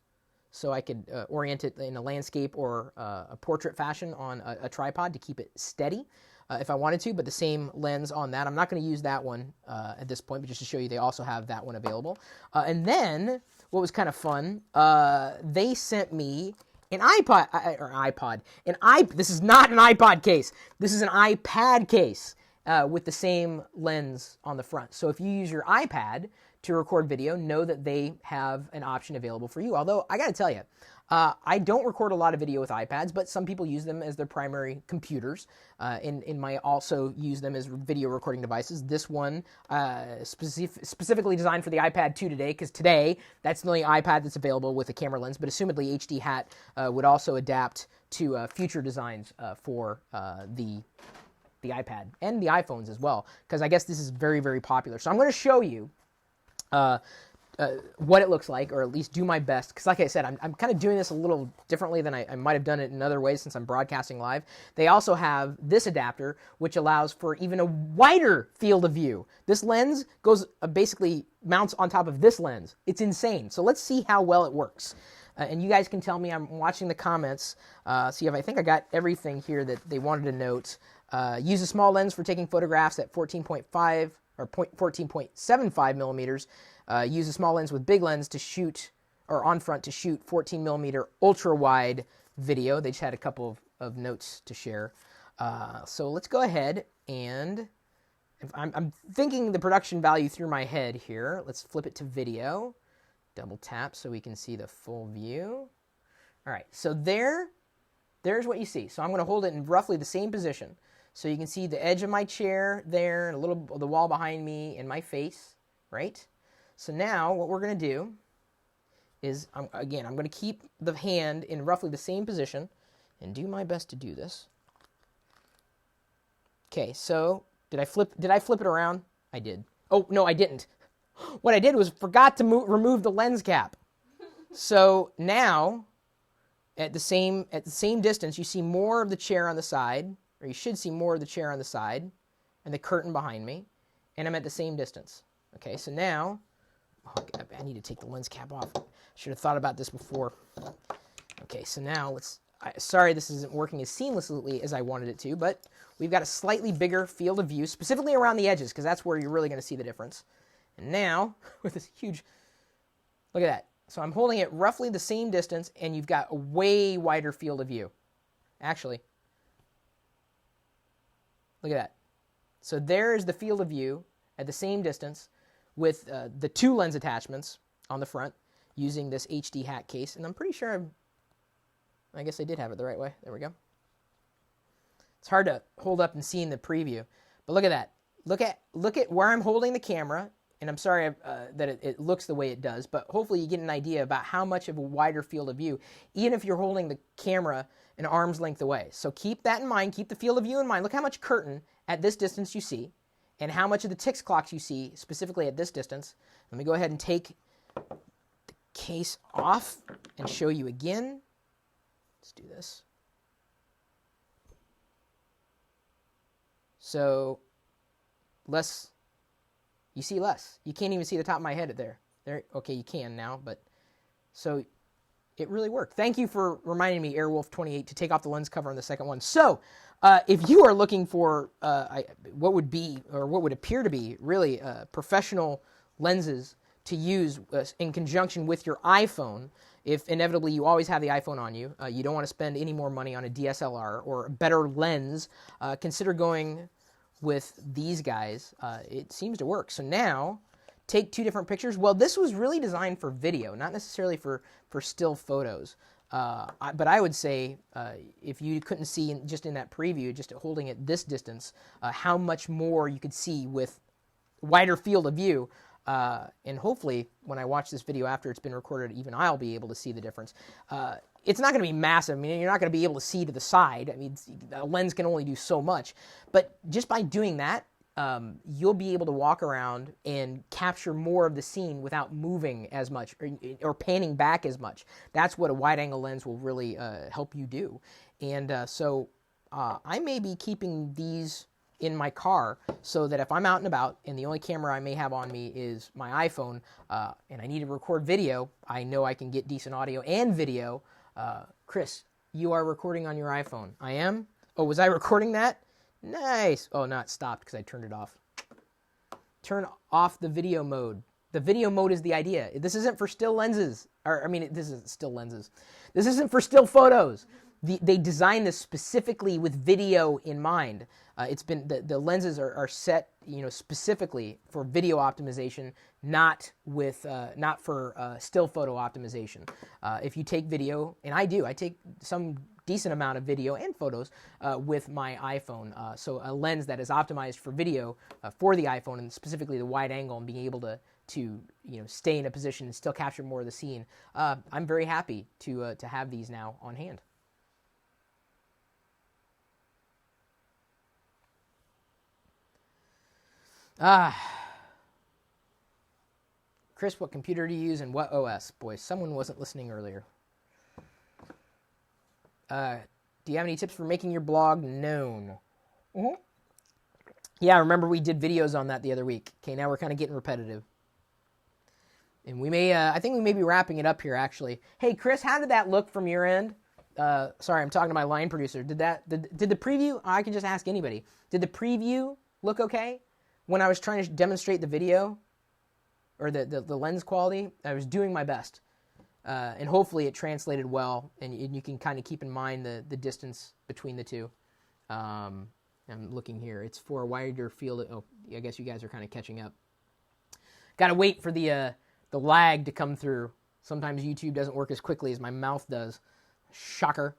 so I could orient it in a landscape or a portrait fashion on a tripod to keep it steady if I wanted to, but the same lens on that. I'm not going to use that one at this point, but just to show you they also have that one available. And then, what was kind of fun, they sent me an this is not an iPod case. This is an iPad case with the same lens on the front. So if you use your iPad to record video, know that they have an option available for you. Although, I got to tell you, I don't record a lot of video with iPads, but some people use them as their primary computers, and might also use them as video recording devices. This one specifically designed for the iPad 2 today, because today that's the only iPad that's available with a camera lens, but assumedly HD Hat would also adapt to future designs for the iPad and the iPhones as well, because I guess this is very, very popular. So I'm going to show you what it looks like, or at least do my best, because like I said, I'm kind of doing this a little differently than I might have done it in other ways since I'm broadcasting live. They also have this adapter, which allows for even a wider field of view. This lens goes basically mounts on top of this lens. It's insane. So let's see how well it works. And you guys can tell me. I'm watching the comments. See if I think I got everything here that they wanted to note. Use a small lens for taking photographs at 14.5 or 14.75 millimeters. Use a small lens with big lens to shoot, or on front to shoot 14 millimeter ultra wide video. They just had a couple of notes to share. So let's go ahead and I'm thinking the production value through my head here. Let's flip it to video. Double tap so we can see the full view. All right, so there's what you see. So I'm going to hold it in roughly the same position. So you can see the edge of my chair there, and a little the wall behind me, and my face, right? So now what we're going to do is, I'm going to keep the hand in roughly the same position and do my best to do this. Okay, so did I flip it around? I did. Oh, no, I didn't. What I did was forgot to remove the lens cap. So now, at the same distance, you see more of the chair on the side, or you should see more of the chair on the side, and the curtain behind me, and I'm at the same distance. Okay, so now, I need to take the lens cap off. Should have thought about this before. Okay, so now sorry this isn't working as seamlessly as I wanted it to, but we've got a slightly bigger field of view, specifically around the edges, because that's where you're really going to see the difference. And now, with this huge, look at that. So I'm holding it roughly the same distance, and you've got a way wider field of view. Actually, look at that. So there is the field of view at the same distance with the two lens attachments on the front using this HD Hat case. And I'm pretty sure I guess I did have it the right way. There we go. It's hard to hold up and see in the preview. But look at that. Look at where I'm holding the camera. And I'm sorry that it looks the way it does, but hopefully you get an idea about how much of a wider field of view, even if you're holding the camera an arm's length away. So keep that in mind. Keep the field of view in mind. Look how much curtain at this distance you see, and how much of the Tix clocks you see specifically at this distance. Let me go ahead and take the case off and show you again. Let's do this. So you see less. You can't even see the top of my head there. Okay, you can now, but so it really worked. Thank you for reminding me, Airwolf28, to take off the lens cover on the second one. So if you are looking for what would appear to be really professional lenses to use in conjunction with your iPhone, if inevitably you always have the iPhone on you, you don't want to spend any more money on a DSLR or a better lens, consider going with these guys. It seems to work. So now, take two different pictures. Well, this was really designed for video, not necessarily for still photos. But I would say, if you couldn't see just in that preview, just holding it this distance, how much more you could see with wider field of view. And hopefully, when I watch this video after it's been recorded, even I'll be able to see the difference. It's not going to be massive. I mean, you're not going to be able to see to the side. I mean, a lens can only do so much. But just by doing that, you'll be able to walk around and capture more of the scene without moving as much or panning back as much. That's what a wide-angle lens will really help you do. And so I may be keeping these in my car so that if I'm out and about and the only camera I may have on me is my iPhone and I need to record video, I know I can get decent audio and video. Chris, you are recording on your iPhone. I am? Oh, was I recording that? Nice. Oh, no, it stopped because I turned it off. Turn off the video mode. The video mode is the idea. This isn't for still lenses. This isn't still lenses. This isn't for still photos. They designed this specifically with video in mind. It's been the lenses are set, specifically for video optimization, not for still photo optimization. If you take video, and I take some decent amount of video and photos with my iPhone. So a lens that is optimized for video for the iPhone, and specifically the wide angle, and being able to stay in a position and still capture more of the scene. I'm very happy to have these now on hand. Chris, what computer do you use and what OS? Boy, someone wasn't listening earlier. Do you have any tips for making your blog known? Mm-hmm. Yeah, remember we did videos on that the other week. Okay, now we're kind of getting repetitive. And we may, I think we may be wrapping it up here, actually. Hey, Chris, how did that look from your end? Sorry, I'm talking to my line producer. Did the preview, I can just ask anybody. Did the preview look okay? When I was trying to demonstrate the video, or the lens quality, I was doing my best. And hopefully it translated well, and you can kind of keep in mind the distance between the two. I'm looking here. It's for a wider field. Oh, I guess you guys are kind of catching up. Got to wait for the lag to come through. Sometimes YouTube doesn't work as quickly as my mouth does. Shocker.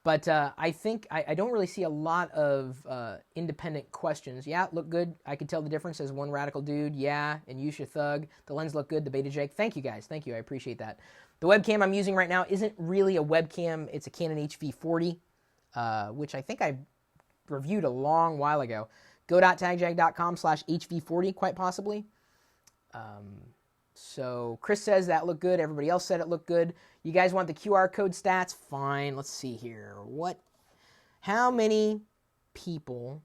But I think I don't really see a lot of independent questions. Yeah, look good. I could tell the difference as one radical dude. Yeah, and Yusha Thug. The lens look good. The Beta Jake. Thank you, guys. Thank you. I appreciate that. The webcam I'm using right now isn't really a webcam. It's a Canon HV40, which I think I reviewed a long while ago. Go.tagjag.com/HV40, quite possibly. So Chris says that looked good. Everybody else said it looked good. You guys want the QR code stats? Fine. Let's see here. How many people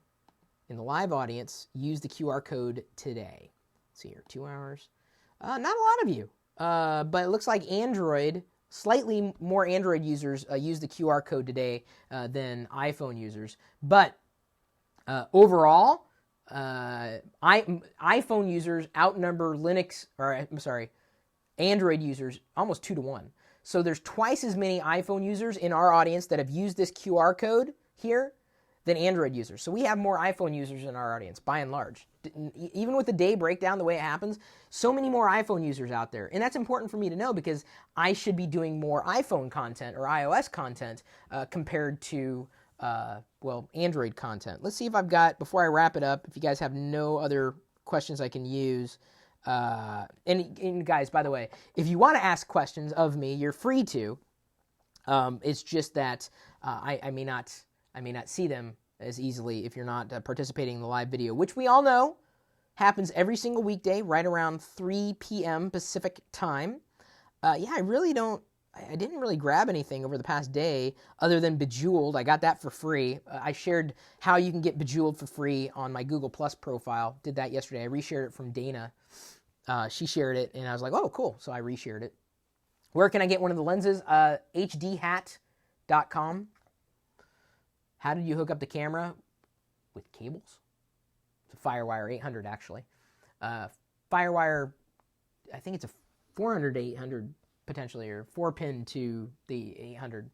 in the live audience use the QR code today? Let's see here. 2 hours. Not a lot of you. But it looks like slightly more Android users use the QR code today than iPhone users. But overall, iPhone users outnumber Android users almost 2-to-1. So there's twice as many iPhone users in our audience that have used this QR code here than Android users. So we have more iPhone users in our audience, by and large. Even with the day breakdown, the way it happens, so many more iPhone users out there. And that's important for me to know because I should be doing more iPhone content or iOS content compared to Android content. Let's see if I've got, before I wrap it up, if you guys have no other questions I can use. And guys, by the way, if you want to ask questions of me, you're free to. It's just that I may not see them as easily if you're not participating in the live video, which we all know happens every single weekday right around 3 p.m. Pacific time. I didn't really grab anything over the past day other than Bejeweled. I got that for free. I shared how you can get Bejeweled for free on my Google Plus profile. Did that yesterday. I reshared it from Dana. She shared it, and I was like, oh, cool. So I reshared it. Where can I get one of the lenses? hdhat.com. How did you hook up the camera? With cables? It's a Firewire 800, actually. Firewire, I think it's a 400 to 800, potentially, or 4-pin to the 800.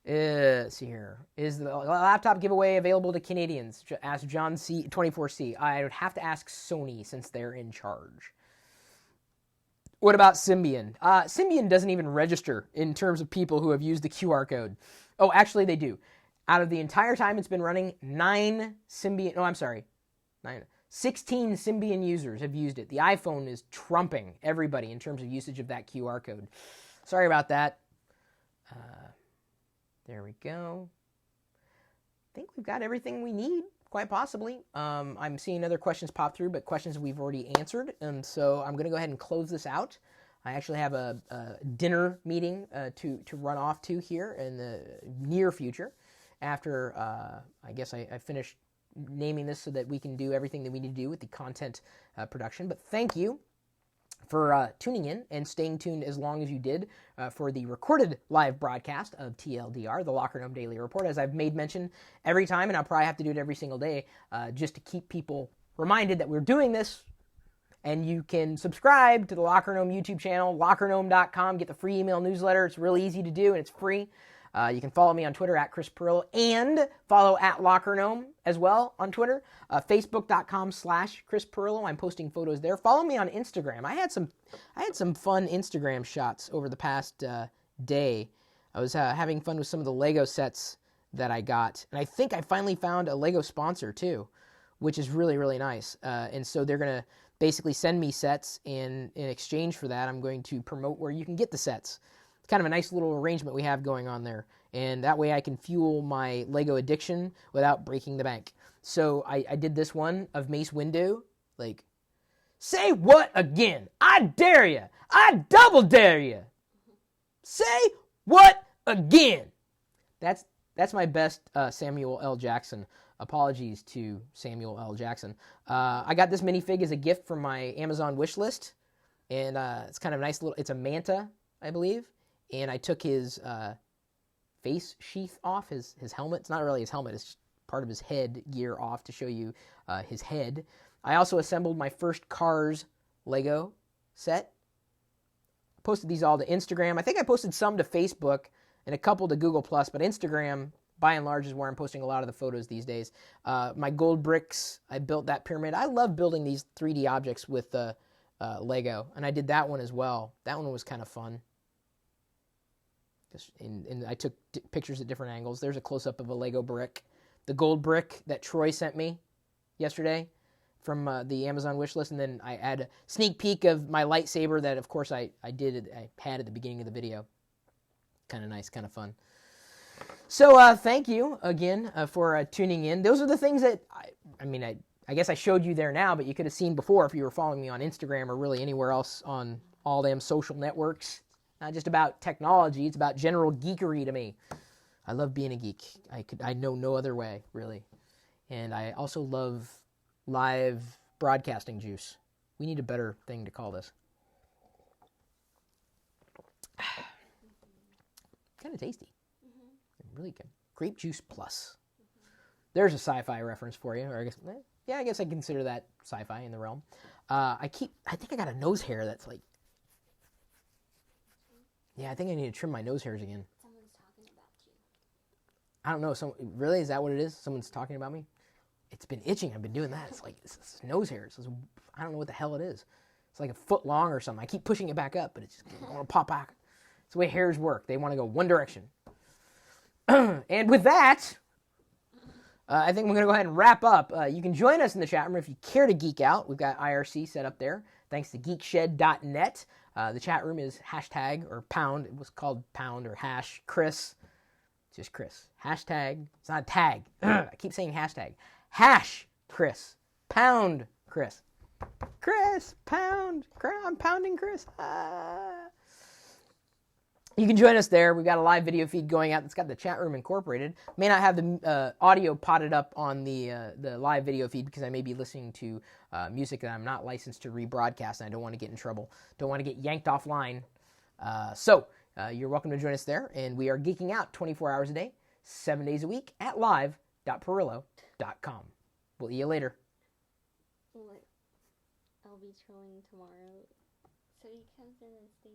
Let's see here. Is the laptop giveaway available to Canadians? Ask John C. 24C. I would have to ask Sony since they're in charge. What about Symbian? Symbian doesn't even register in terms of people who have used the QR code. Oh, actually they do. Out of the entire time it's been running, 16 Symbian users have used it. The iPhone is trumping everybody in terms of usage of that QR code. Sorry about that. There we go. I think we've got everything we need, quite possibly. I'm seeing other questions pop through, but questions we've already answered. And so I'm going to go ahead and close this out. I actually have a dinner meeting to run off to here in the near future after I guess I finish naming this so that we can do everything that we need to do with the content production. But thank you for tuning in and staying tuned as long as you did for the recorded live broadcast of TLDR, the Locker Room Daily Report. As I've made mention every time, and I'll probably have to do it every single day, just to keep people reminded that we're doing this. And you can subscribe to the Locker Room YouTube channel, lockergnome.com. Get the free email newsletter. It's really easy to do, and it's free. You can follow me on Twitter at Chris Pirillo and follow at Locker Gnome as well on Twitter. Facebook.com/Chris Pirillo. I'm posting photos there. Follow me on Instagram. I had some fun Instagram shots over the past day. I was having fun with some of the Lego sets that I got, and I think I finally found a Lego sponsor too, which is really, really nice. And so they're gonna basically send me sets, and in exchange for that, I'm going to promote where you can get the sets. It's kind of a nice little arrangement we have going on there, and that way I can fuel my Lego addiction without breaking the bank. So I did this one of Mace Windu, like, say what again? I dare you. I double dare you. Say what again? That's my best Samuel L. Jackson. Apologies to Samuel L. Jackson. I got this minifig as a gift from my Amazon wish list, and it's kind of a nice little, it's a manta, I believe, and I took his face sheath off, his helmet. It's not really his helmet, it's just part of his head gear off to show you his head. I also assembled my first Cars Lego set. Posted these all to Instagram. I think I posted some to Facebook and a couple to Google+, but Instagram, by and large, is where I'm posting a lot of the photos these days. My gold bricks, I built that pyramid. I love building these 3D objects with Lego, and I did that one as well. That one was kind of fun. And I took pictures at different angles. There's a close-up of a Lego brick. The gold brick that Troy sent me yesterday from the Amazon wish list, and then I had a sneak peek of my lightsaber that, of course, I had at the beginning of the video. Kind of nice, kind of fun. So thank you again for tuning in. Those are the things that, I guess I showed you there now, but you could have seen before if you were following me on Instagram or really anywhere else on all them social networks. Not just about technology, it's about general geekery to me. I love being a geek. I know no other way, really. And I also love live broadcasting juice. We need a better thing to call this. Kind of tasty. Really good. Grape juice plus. There's a sci-fi reference for you, or I guess I consider that sci-fi in the realm. I think I got a nose hair that's like, I think I need to trim my nose hairs again. Someone's talking about you. I don't know. Really, is that what it is? Someone's talking about me? It's been itching. I've been doing that. It's like it's nose hairs. I don't know what the hell it is. It's like a foot long or something. I keep pushing it back up, but it's just going to pop back. It's the way hairs work. They want to go one direction. And with that, I think we're going to go ahead and wrap up. You can join us in the chat room if you care to geek out. We've got IRC set up there, thanks to geekshed.net. The chat room is hashtag or pound. It was called pound or hash Chris. Just Chris. Hashtag. It's not a tag. I keep saying hashtag. Hash Chris. Pound Chris. Chris. Pound. I'm pounding Chris. You can join us there. We've got a live video feed going out that's got the chat room incorporated. May not have the audio potted up on the live video feed because I may be listening to music that I'm not licensed to rebroadcast, and I don't want to get in trouble. Don't want to get yanked offline. So you're welcome to join us there, and we are geeking out 24 hours a day, 7 days a week at live.pirillo.com. We'll see you later. What? I'll be trolling tomorrow. So he comes in and stays